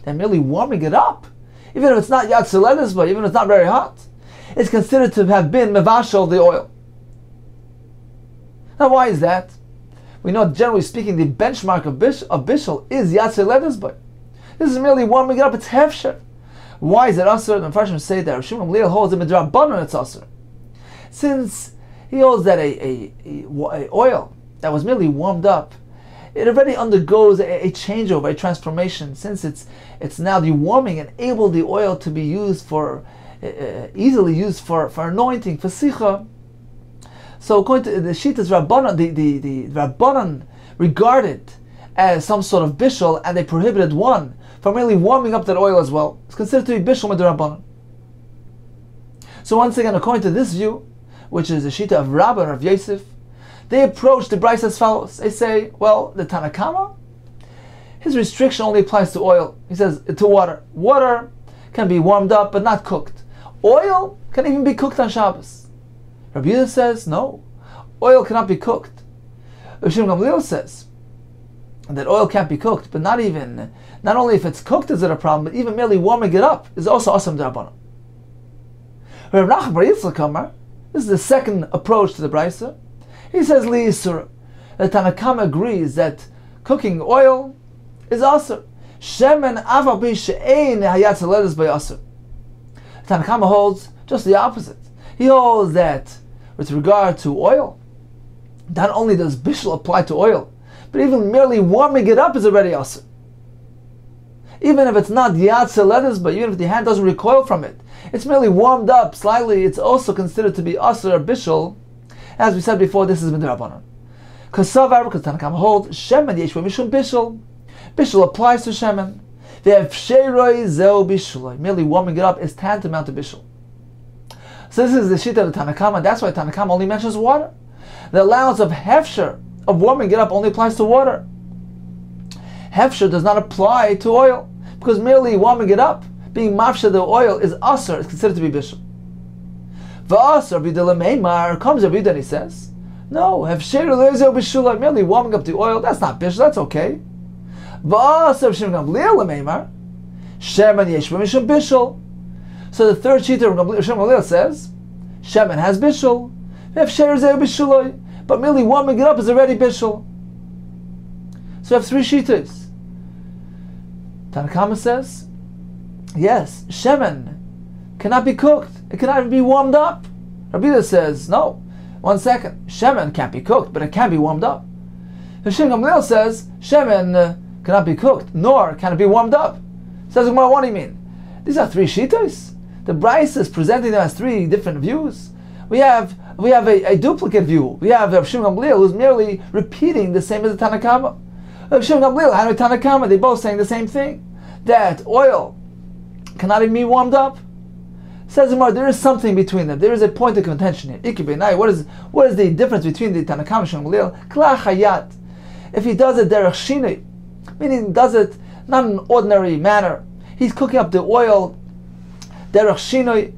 that merely warming it up, even if it's not yatze ledas, but even if it's not very hot, it's considered to have been mevashel the oil. Now, why is that? We know, generally speaking, the benchmark of bishul is yatze ledas, but this is merely warming it up. It's hefsher. Why is it asur? The Mepharshim say that Rav Shimon Gamliel holds a midrabanan it's asur, since he holds that a oil that was merely warmed up, it already undergoes a changeover, a transformation, since it's now the warming enabled the oil to be used for easily used for anointing, for sicha. So according to the Shitas Rabbanan, the Rabbanan regarded as some sort of bishul, and they prohibited one from merely warming up that oil as well. It's considered to be bishul midrabanan. So once again, according to this view, which is the Shita of Rabba and Rav Yosef, they approach the Brisa as follows. They say, well, the Tanakama, his restriction only applies to oil. He says to water. Water can be warmed up but not cooked. Oil can even be cooked on Shabbos. Rabbi Yehuda says, no, oil cannot be cooked. Rav Shimon Gamliel says that oil can't be cooked, but not only if it's cooked is it a problem, but even merely warming it up is also awesome d'Rabbanan. Rav Nachman bar Yitzchak Amar, this is the second approach to the Brisa. He says, Li Yisur, the Tanakama agrees that cooking oil is asur. Shemen afa bi she'ein hayatze ledas by asur. Tanakama holds just the opposite. He holds that with regard to oil, not only does bishul apply to oil, but even merely warming it up is already asur. Even if it's not yatze ledas, but even if the hand doesn't recoil from it, it's merely warmed up slightly, it's also considered to be asur or bishul, As we said before, this is midrabanan. Because Tanakama holds shemen yesh mishum bishul. Bishul applies to shemen. Merely warming it up is tantamount to bishul. So this is the shita of the Tanakama. That's why Tanakama only mentions water. The allowance of hefsher, of warming it up, only applies to water. Hefsher does not apply to oil, because merely warming it up, being mafsha the oil, is asr, is considered to be bishul. V'asr b'delemeimar, comes a reader and he says, no, hefsher lezer bishul, merely warming up the oil, that's not bishul, that's okay. V'asr b'shem gamliel lemeimar, shemen yesh b'mishum bishul. So the third shita of Shem Gamliel says, shemen has bishul, hefsher lezer bishul, but merely warming it up is already bishul. So we have three shitas. Tanakama says, yes, shemen cannot be cooked. It cannot even be warmed up. Rabbi says, no, 1 second. Shemen can't be cooked, but it can be warmed up. Hashem Gamliel says, shemen cannot be cooked, nor can it be warmed up. Says, what do you mean? These are three shitas. The Bryce is presenting them as three different views. We have a duplicate view. We have Hashem Gamliel who's merely repeating the same as the Tanakama. Hashem Gamliel and Tanakama, they both saying the same thing, that oil cannot even be warmed up. Says Gemara, there is something between them. There is a point of contention here. What is the difference between the Tanakama and Hashem Gamliel? Kla chayat. If he does it derech shinui, meaning he does it not in an ordinary manner, he's cooking up the oil derech shinui.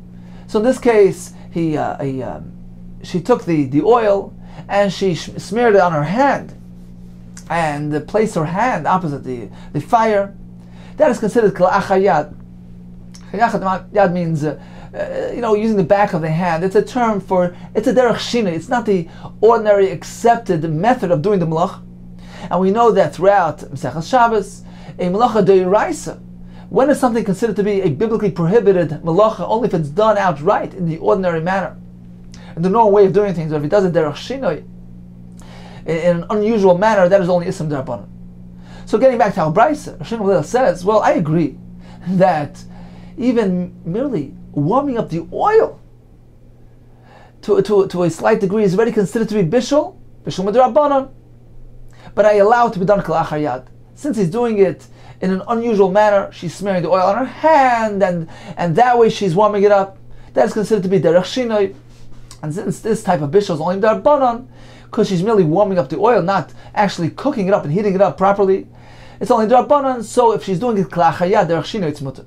So in this case, she took the oil and she smeared it on her hand, and placed her hand opposite the fire. That is considered k'la'achayad. Yad means, using the back of the hand. It's a term for, it's a derech shinui. It's not the ordinary accepted method of doing the malach. And we know that throughout Masechas Shabbos, a malacha d'oraisa, when is something considered to be a biblically prohibited malacha? Only if it's done outright in the ordinary manner, in the normal way of doing things. Or if he does it derech shinui, in an unusual manner, that is only ism d'Rabbanan. So getting back to our Brisa, Hashem Gamliel says, well, I agree that even merely warming up the oil to a slight degree is already considered to be bishul d'Rabbanan. But I allow it to be done k'la'achar yad. Since he's doing it in an unusual manner, she's smearing the oil on her hand, and that way she's warming it up. That is considered to be derech shinui. And since this type of bishul is only d'Rabbanan, because she's merely warming up the oil, not actually cooking it up and heating it up properly, it's only d'Rabbanan. So if she's doing it k'la'achar yad, derech shinui, it's mutter.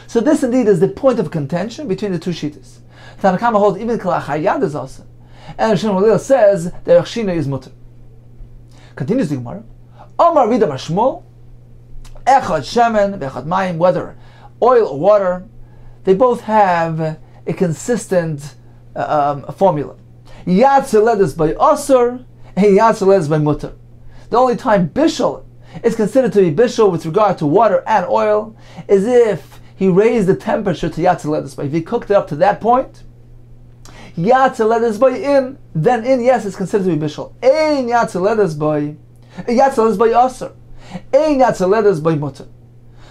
So this indeed is the point of contention between the two shitas. Tanakama holds even k'la'achar yad is also, and Hashem Gamliel says derech shinui is mutter. Continues the Gemara. Omar Vida Mashmol, Echad Shemen, Vechad Mayim, whether oil or water, they both have a consistent formula. Yatzer ledes by Asur, and Yatzer ledes by Mutter. The only time Bishul is considered to be Bishul with regard to water and oil is if he raised the temperature to Yatzer ledes by. If he cooked it up to that point, Yatzer ledes by in, then in, yes, it's considered to be Bishul. Ein Yatzer ledes by Asur. Ein Yatzer ledes by Mutter.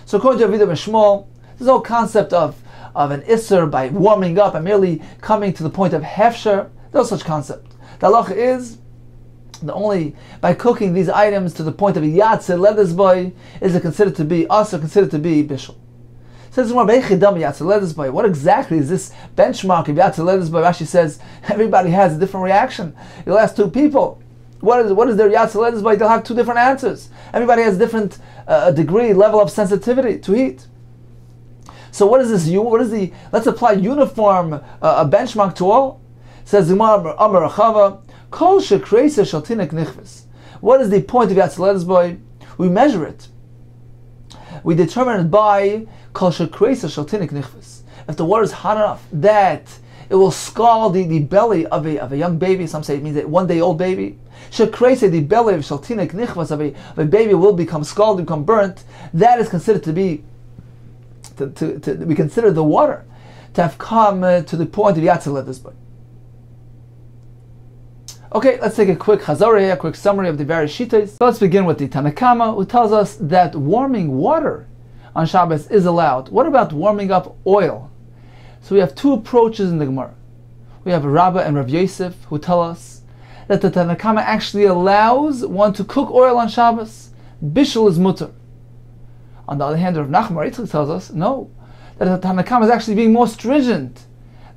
So according to Avida Mishmol, there's no concept of an Isser by warming up and merely coming to the point of Hefsher. No such concept. The halacha is only by cooking these items to the point of a Yatzer ledes by is it considered to be Asur, considered to be Bishul. Says what exactly is this benchmark of Yatzer ledes by? Rashi says everybody has a different reaction. You'll ask two people, what is their Yatzer ledes by? They'll have two different answers. Everybody has a different degree, level of sensitivity to heat. So what is this? Let's apply uniform a benchmark to all. Says Amar Chava, Kol shekreisa shaltinik nichvis. What is the point of Yatzer ledes by? We measure it. We determine it by Kol shekreisa shaltinik nichvis. If the water is hot enough that it will scald the belly of a young baby, some say it means a 1-day-old baby. Shekreisa, the belly of shaltinik nichvis of a baby will become scalded, become burnt. That is considered to be we consider the water to have come to the point of Yatzer ledes by. Okay, let's take a quick chazara here, a quick summary of the various shitas. So let's begin with the Tanakama, who tells us that warming water on Shabbos is allowed. What about warming up oil? So we have two approaches in the Gemara. we have Rabbah and Rav Yosef who tell us that the Tanna Kama actually allows one to cook oil on Shabbos. Bishul is mutter. On the other hand, Rav Nachman Yitzchak tells us, no, that the Tanna Kama is actually being more stringent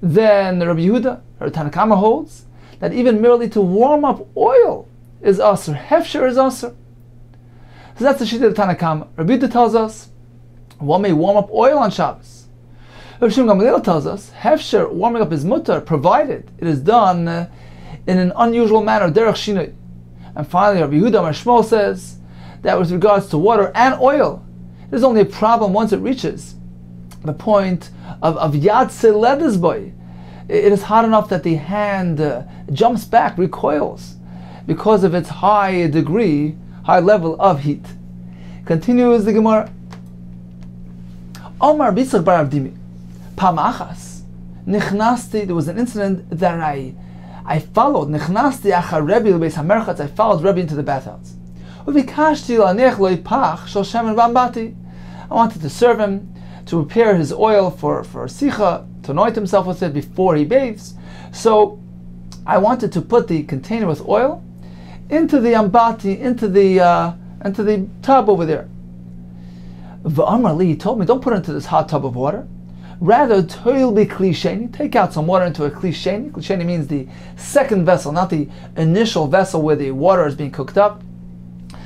than Rabbi Yehuda. Or Tanna Kama holds that even merely to warm up oil is asr. Hefsher is asr. So that's the shita of Tanna Kama. Rabbi Yehuda tells us one may warm up oil on Shabbos. Rav Shimon Gamliel tells us hefsher, warming up is mutter, provided it is done in an unusual manner, derech shinoi. And finally, Rabbi Yehuda Mar Shmuel says that with regards to water and oil, it is only a problem once it reaches the point of yad seledes boy. It is hot enough that the hand jumps back, recoils, because of its high level of heat. Continues the Gemara. Omar Bitzach bar Avdimi. Pamachas. Nichnasti, there was an incident that I followed. Nichnasti achar Rebbe l'beis hamerchatz. I followed Rebbe into the bathhouse. Uvikashti lanech lo yipach shel shemen v'ambati. I wanted to serve him, to prepare his oil for sicha, to anoint himself with it before he bathes. So I wanted to put the container with oil into the ambati, into the tub over there. V'amar li, he told me, don't put it into this hot tub of water. Rather, toil be klisheni, take out some water into a klisheni. Klisheni means the second vessel, not the initial vessel where the water is being cooked up.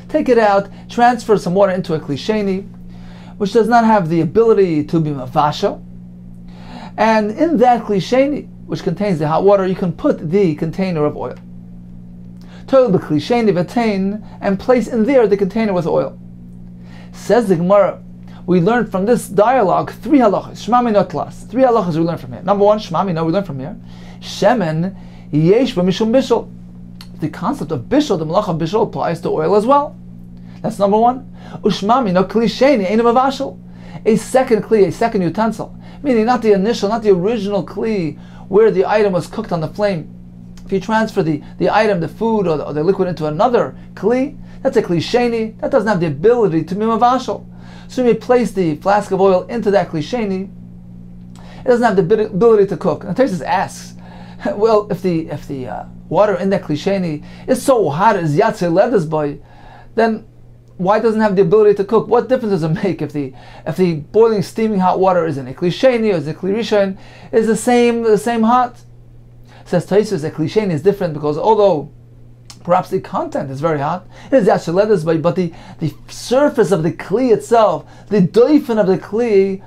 Take it out, transfer some water into a klisheni, which does not have the ability to be mavasha. And in that klisheni, which contains the hot water, you can put the container of oil. Toil be klisheni v'tein, and place in there the container with oil. Says the Gemara, we learned from this dialogue 3 halachas. Shema Mino Tlas. 3 halachas we learned from here. Number 1, Shema Mino, we learned from here. Shemen yesh b'mishum bishul. The concept of bishul, the malach of bishul, applies to oil as well. That's number 1. Ushma Mino kli sheni ein mavashel. A second kli, a second utensil, meaning not the initial, not the original kli where the item was cooked on the flame. If you transfer the item, the food or the liquid into another kli, that's a kli sheni. That doesn't have the ability to be mavashel. So you may place the flask of oil into that kli sheni. It doesn't have the ability to cook. And Taisus asks, well, if the water in that kli sheni is so hot as yatse ledas boy, then why doesn't it have the ability to cook? What difference does it make if the boiling, steaming hot water is in a kli sheni or is a kli rishon is the same hot? Says Taisus, that kli sheni is different because although perhaps the content is very hot, it is yashaledas, but the surface of the kli itself, the doifen of the kli,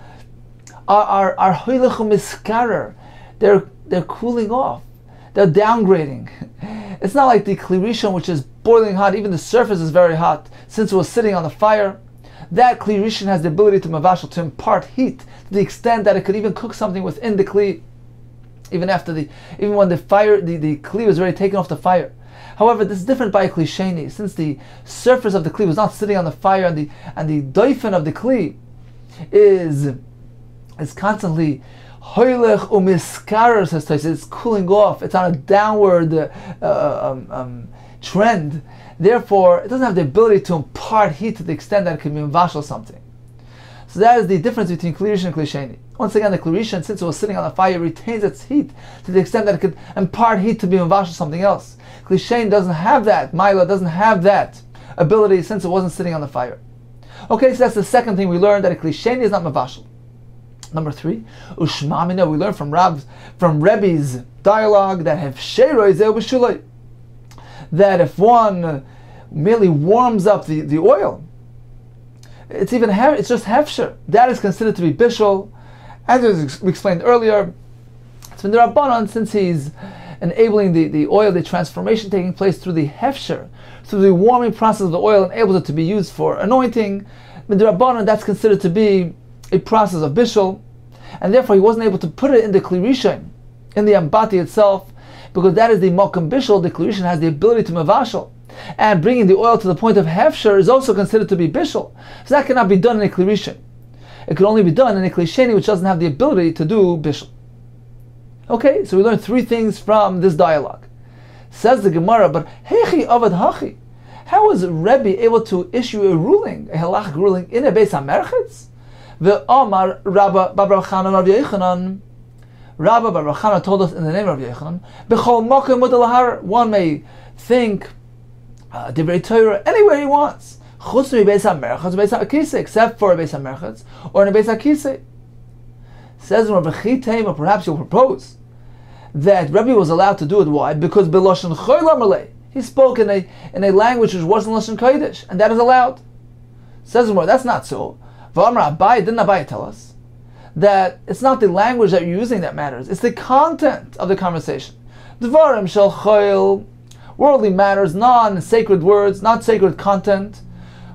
are hoylechum miskarer. They're cooling off. They're downgrading. It's not like the kli rishon, which is boiling hot. Even the surface is very hot since it was sitting on the fire. That kli rishon has the ability to mavashal, to impart heat to the extent that it could even cook something within the kli, even when the kli was already taken off the fire. However, this is different by a kli sheni, since the surface of the kli was not sitting on the fire, and the doifen of the kli is constantly hoylech umiskarer, says Taisus. It's cooling off. It's on a downward trend. Therefore, it doesn't have the ability to impart heat to the extent that it can be mavashal something. So that is the difference between kli rishon and kli sheni. Once again, the kli rishon, since it was sitting on the fire, retains its heat to the extent that it could impart heat to be mavashal something else. Kli sheni doesn't have that. Maila doesn't have that ability since it wasn't sitting on the fire. Okay, so that's the second thing we learned, that a kli sheni is not mavashal. Number 3, ushma mina, we learn from Rebbe's dialogue that that if one merely warms up the oil, it's just hefsher. That is considered to be bishul. As we explained earlier, it's been the Rabbanan, since he's enabling the oil, the transformation taking place through the hefsher, through the warming process of the oil, enables it to be used for anointing. But the Rabbanan, that's considered to be a process of bishul, and therefore he wasn't able to put it in the kli rishon, in the ambati itself, because that is the mokum bishul. The kli rishon has the ability to mavashal, and bringing the oil to the point of hefsher is also considered to be bishul. So that cannot be done in a kli rishon. It can only be done in a kli sheni, which doesn't have the ability to do bishul. Okay, so we learned 3 things from this dialogue. Says the Gemara, but hechi avad hachi, how was Rebbe able to issue a ruling, a halachic ruling, in a beis hamerchetz? The Omar Rabba Babra Chanan Rav Yechanan Rabbi Bar Chana told us in the name of Yochanan, B'chol mokem udalahar, one may think Divrei Torah anywhere he wants, chutz mi beis hamerchatz, beis hakisei, except for a beis hamerchatz or in a beis hakisei. Says Rabbi Chitem, or perhaps you'll propose that Rabbi was allowed to do it. Why? Because b'lashon choyla malay, he spoke in a language which wasn't lashon kodesh, and that is allowed. Says Rabbi, that's not so. V'amar Abai, didn't Abai tell us that it's not the language that you're using that matters, it's the content of the conversation. Dvarim shel choyl, worldly matters, non-sacred words, not sacred content.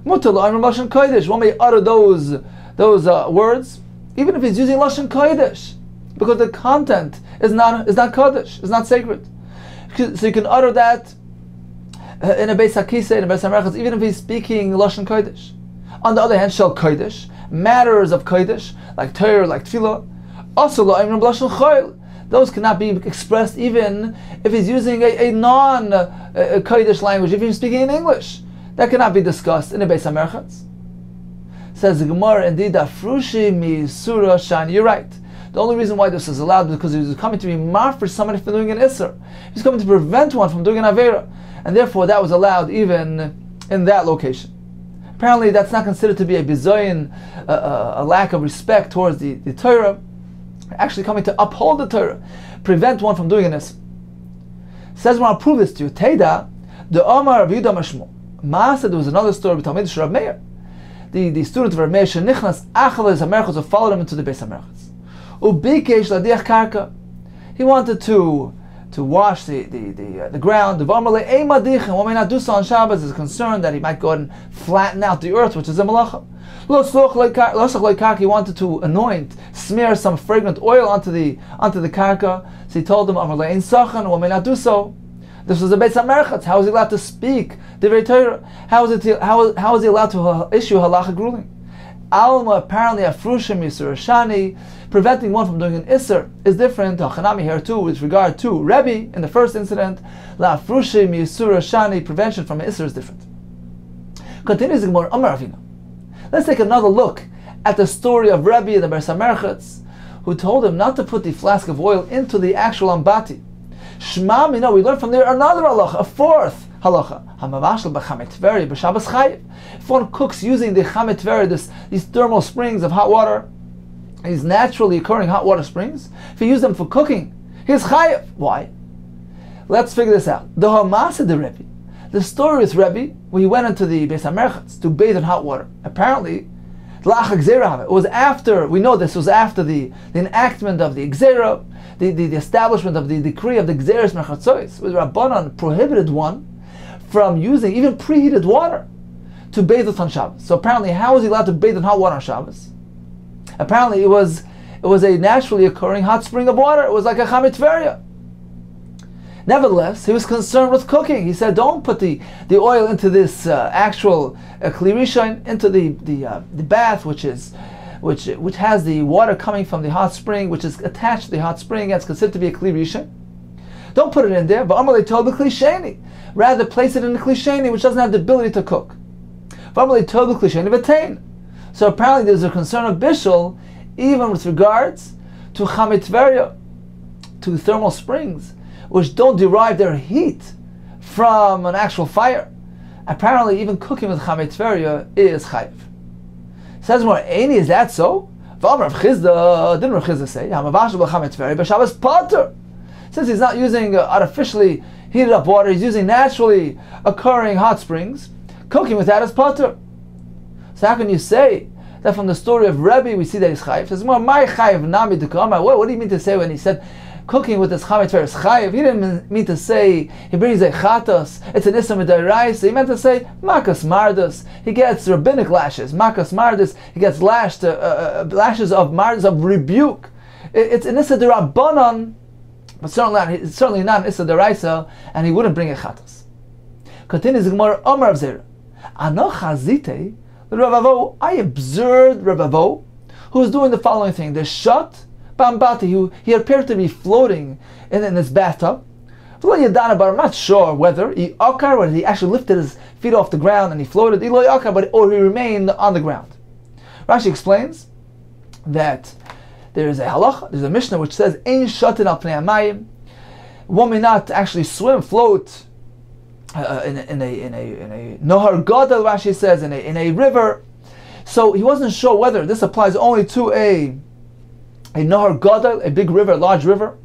Mutar l'amar lashon kodesh, one may utter those words, even if he's using lashon kodesh, because the content is not kodesh, is not sacred. So you can utter that in a beis hakisei, in a beis hamerchatz, even if he's speaking lashon kodesh. On the other hand, shel kodesh, matters of kodesh, like Torah, like tefillah, also l'amar lashon choyl, those cannot be expressed even if he's using a non-kodesh language. If he's speaking in English, that cannot be discussed in a beis hamerchatz. Says the Gemara, indeed, afrushi mi surah shani. You're right. The only reason why this is allowed is because he was coming to be mar for somebody from doing an isser. He's coming to prevent one from doing an avera, and therefore that was allowed even in that location. Apparently, that's not considered to be a bizoyin, a lack of respect towards the Torah. Actually, coming to uphold the Torah, prevent one from doing an isser. Says, when I'll prove this to you, Teda, the Omar of Yudah Mashmo. Maaseh, there was another story with Talmid Rav Meir. The student of Rav Meir, Shenichnas Achal HaMerchatz, who followed him into the Beis HaMerchatz. Ubikesh Ladiach Karka. He wanted to wash the ground. The V'amar le'ei madichin, one may not do so on Shabbos, is concerned that he might go and flatten out the earth, which is a malacha. Lo sluch le'karka, he wanted to anoint, smear some fragrant oil onto the karka. So he told him, Amar le'ein sachan, one may not do so. This was a Beis HaMerchatz. How is he allowed to speak Divrei Torah? How is he allowed to issue halachic ruling? Alma, apparently, afrushim yisur shani, preventing one from doing an isser is different. Hachanami here too, with regard to Rebbe in the first incident. La afrushim yisur shani, prevention from an isser is different. Continues the Gemara, Amar Avina. Let's take another look at the story of Rebbe and the Beis HaMerchatz, who told him not to put the flask of oil into the actual ambati. Shema Mino, we learn from there another halacha, a fourth halacha. Hamavashal b'chamet tveri b'Shabbos chayiv. If one cooks using the chamet tveri, these thermal springs of hot water, these naturally occurring hot water springs, if he used them for cooking, he's chayiv. Why? Let's figure this out. The Hamasa de Rebbe, the story with Rebbe, when he went into the Beis HaMerchatz to bathe in hot water. Apparently, it was after, we know this was after the enactment of the Gzera, the establishment of the decree of the Gzeres Merchatzois, where Rabbanan prohibited one from using even preheated water to bathe with on Shabbos. So apparently, how was he allowed to bathe in hot water on Shabbos? Apparently, it was a naturally occurring hot spring of water. It was like a chamet tveria. Nevertheless, he was concerned with cooking. He said, "Don't put the oil into this actual kli rishon, into the bath, which has the water coming from the hot spring, which is attached to the hot spring, and it's considered to be a kli rishon. Don't put it in there. But Amalei told the kli sheni. Rather, place it in the kli sheni, which doesn't have the ability to cook. Amalei told the kli sheni v'tein. So apparently, there's a concern of bishul, even with regards to chamet tveria, to thermal springs, which don't derive their heat from an actual fire. Apparently, even cooking with chamet tveria is chayiv. Says more, Eini, is that so? Didn't Rav Chizda say, Hamavashal b'chamet tveria b'Shabbos pater? Since he's not using artificially heated up water, he's using naturally occurring hot springs, cooking with that is pater. So how can you say that from the story of Rebbe we see that he's chayiv? Says more, my chayiv nami dekama. What do you mean to say when he said cooking with this chametz is chayiv? He didn't mean to say he brings a chatos, it's an isam d'oraisa. He meant to say makas mardas. He gets rabbinic lashes. Makas mardas. He gets lashes of mardas of rebuke. It's an issa d'rabbanan, but certainly not an issa d'oraisa, and he wouldn't bring a chatos. Continues the Gemara, Omar of Zera. Anoch hazite Ravavo. I observed Ravavo, who was doing the following thing: the shot. Bambati, he appeared to be floating in his bathtub. But I'm not sure whether he actually lifted his feet off the ground and he floated, or he remained on the ground. Rashi explains that there is a halacha, there's a Mishnah which says, Ein shatin al pnei hamayim. One may not actually swim, float in a nohar gadol, Rashi says, in a river. So he wasn't sure whether this applies only to a nohar gadol, a big river, a large river,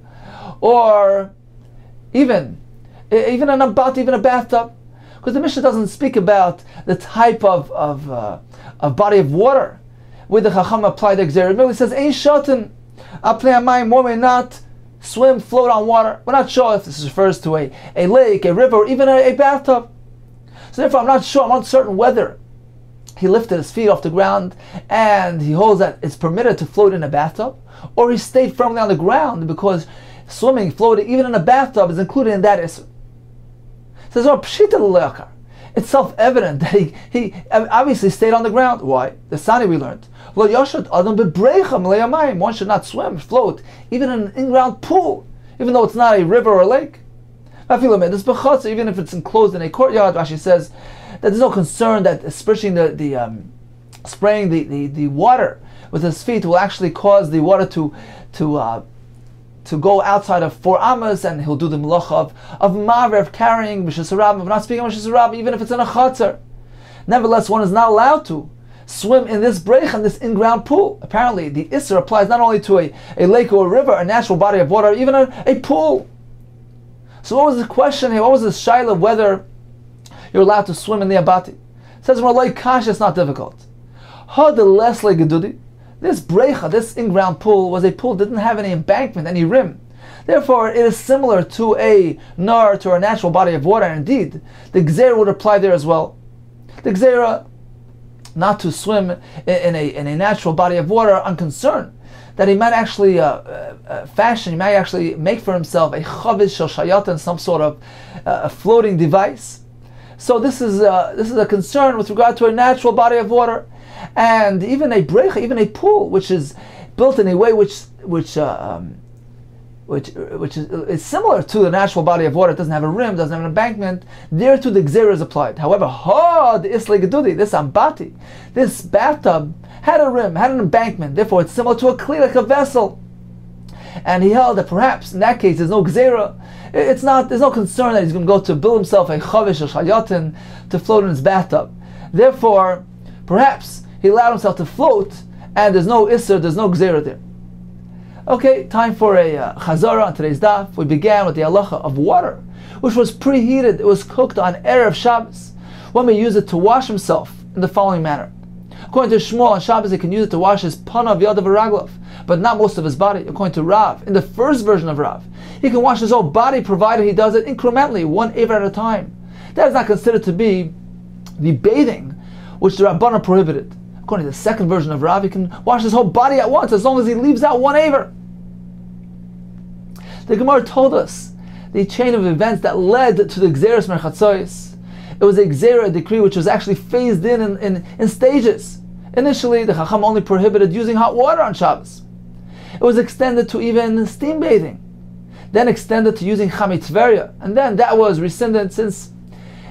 or even an abat, even a bathtub, because the Mishnah doesn't speak about the type of body of water where the Chacham applied the Gzera. It merely says, Ein shatin al pnei hamayim, one may not swim, float on water. We're not sure if this refers to a lake, a river, or even a bathtub. So therefore I'm not sure, I'm uncertain whether he lifted his feet off the ground and he holds that it's permitted to float in a bathtub, or he stayed firmly on the ground because swimming, floating, even in a bathtub is included in that issue. Says, oh, pshita l'le'akar. It's self-evident that he obviously stayed on the ground. Why? The Sani we learned. One should not swim, float, even in an in-ground pool, even though it's not a river or a lake. Even if it's enclosed in a courtyard, Rashi says that there's no concern that spraying the water with his feet will actually cause the water to go outside of 4 amas, and he'll do the melacha of maver, of carrying, b'shesarab, of not speaking b'shesarab, even if it's in a chatzar. Nevertheless, one is not allowed to swim in this breich, in this in-ground pool. Apparently, the Isser applies not only to a lake or a river, a natural body of water, even a pool. So what was the question here? What was the shaila of whether you're allowed to swim in the abati? It says, like kash, it's not difficult. This brecha, this in-ground pool, was a pool that didn't have any embankment, any rim. Therefore, it is similar to a nar, to a natural body of water. And indeed, the gzera would apply there as well. The gzera, not to swim in a natural body of water, unconcerned that he might actually fashion, he might actually make for himself a chaviz shel shayatan, some sort of a floating device. So this is a concern with regard to a natural body of water. And even a brecha, even a pool, which is built in a way which is similar to the natural body of water, it doesn't have a rim, doesn't have an embankment, there too the gzera is applied. However, the isle gedudi, this ambati, this bathtub, had a rim, had an embankment, therefore it's similar to a kli, like a vessel. And he held that perhaps in that case there's no gzera, there's no concern that he's going to go to build himself a chavish or shayatin to float in his bathtub. Therefore, perhaps he allowed himself to float, and there's no isser, there's no gzera there. Okay, time for a chazara on today's daf. We began with the halacha of water, which was preheated. It was cooked on Erev Shabbos. One may use it to wash himself in the following manner. According to Shmuel, on Shabbos he can use it to wash his panav, yadav, v'raglav, but not most of his body. According to Rav, in the first version of Rav, he can wash his whole body provided he does it incrementally, 1 aver at a time. That is not considered to be the bathing which the Rabbanah prohibited. According to the second version of Rav, he can wash his whole body at once as long as he leaves out 1 aver. The Gemara told us the chain of events that led to the Gzeres Merchatzois. It was a Gzera, a decree which was actually phased in stages. Initially, the Chacham only prohibited using hot water on Shabbos. It was extended to even steam bathing, then extended to using chametveria, and then that was rescinded since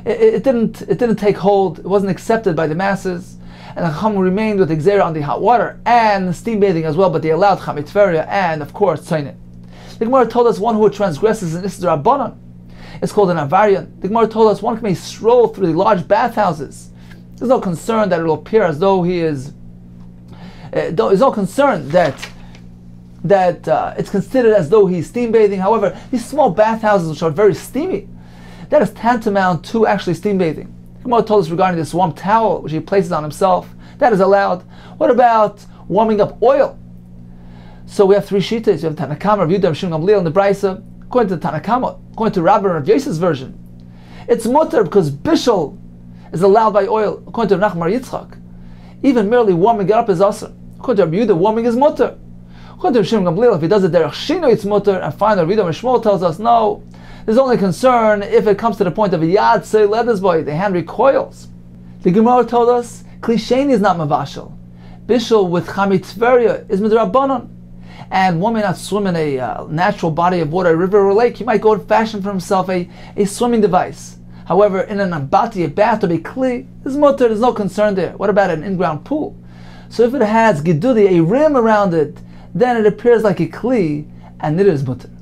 it didn't take hold, it wasn't accepted by the masses, and the Chacham remained with Gzera on the hot water and steam bathing as well, but they allowed chametveria and of course tzayin. The Gemara told us one who transgresses an Isser Rabbanan is called an Avarian. The Gemara told us one may stroll through the large bathhouses. There's no concern that it will appear as though he is. There's no concern that it's considered as though he's steam bathing. However, these small bathhouses which are very steamy, that is tantamount to actually steam bathing. The Gemara told us regarding this warm towel which he places on himself, that is allowed. What about warming up oil? So we have 3 shitas. You have Tanakama, Rav Yehuda, Rav Shimon Gamliel, and the Brisa. According to Tanakama, according to Rabbi and Rav Yosef's version, it's mutter because bishul is allowed by oil. According to Rav Nachman Bar Yitzchak, even merely warming it up is asur. According to Rav Yehuda, warming is mutter. According to Rav Shimon Gamliel, if he does it derech shino, it's mutter. And finally, Rav Shmuel tells us no. There's only concern if it comes to the point of a yad say letters boy, the hand recoils. The Gemara told us klisheni is not mavashal. Bishul with chametveria is midrabanan. And one may not swim in a natural body of water, a river or a lake. He might go and fashion for himself a swimming device. However, in an abati, a bathtub, a kli, there's no concern there. What about an in-ground pool? So if it has gedudi, a rim around it, then it appears like a kli, and it is mutter.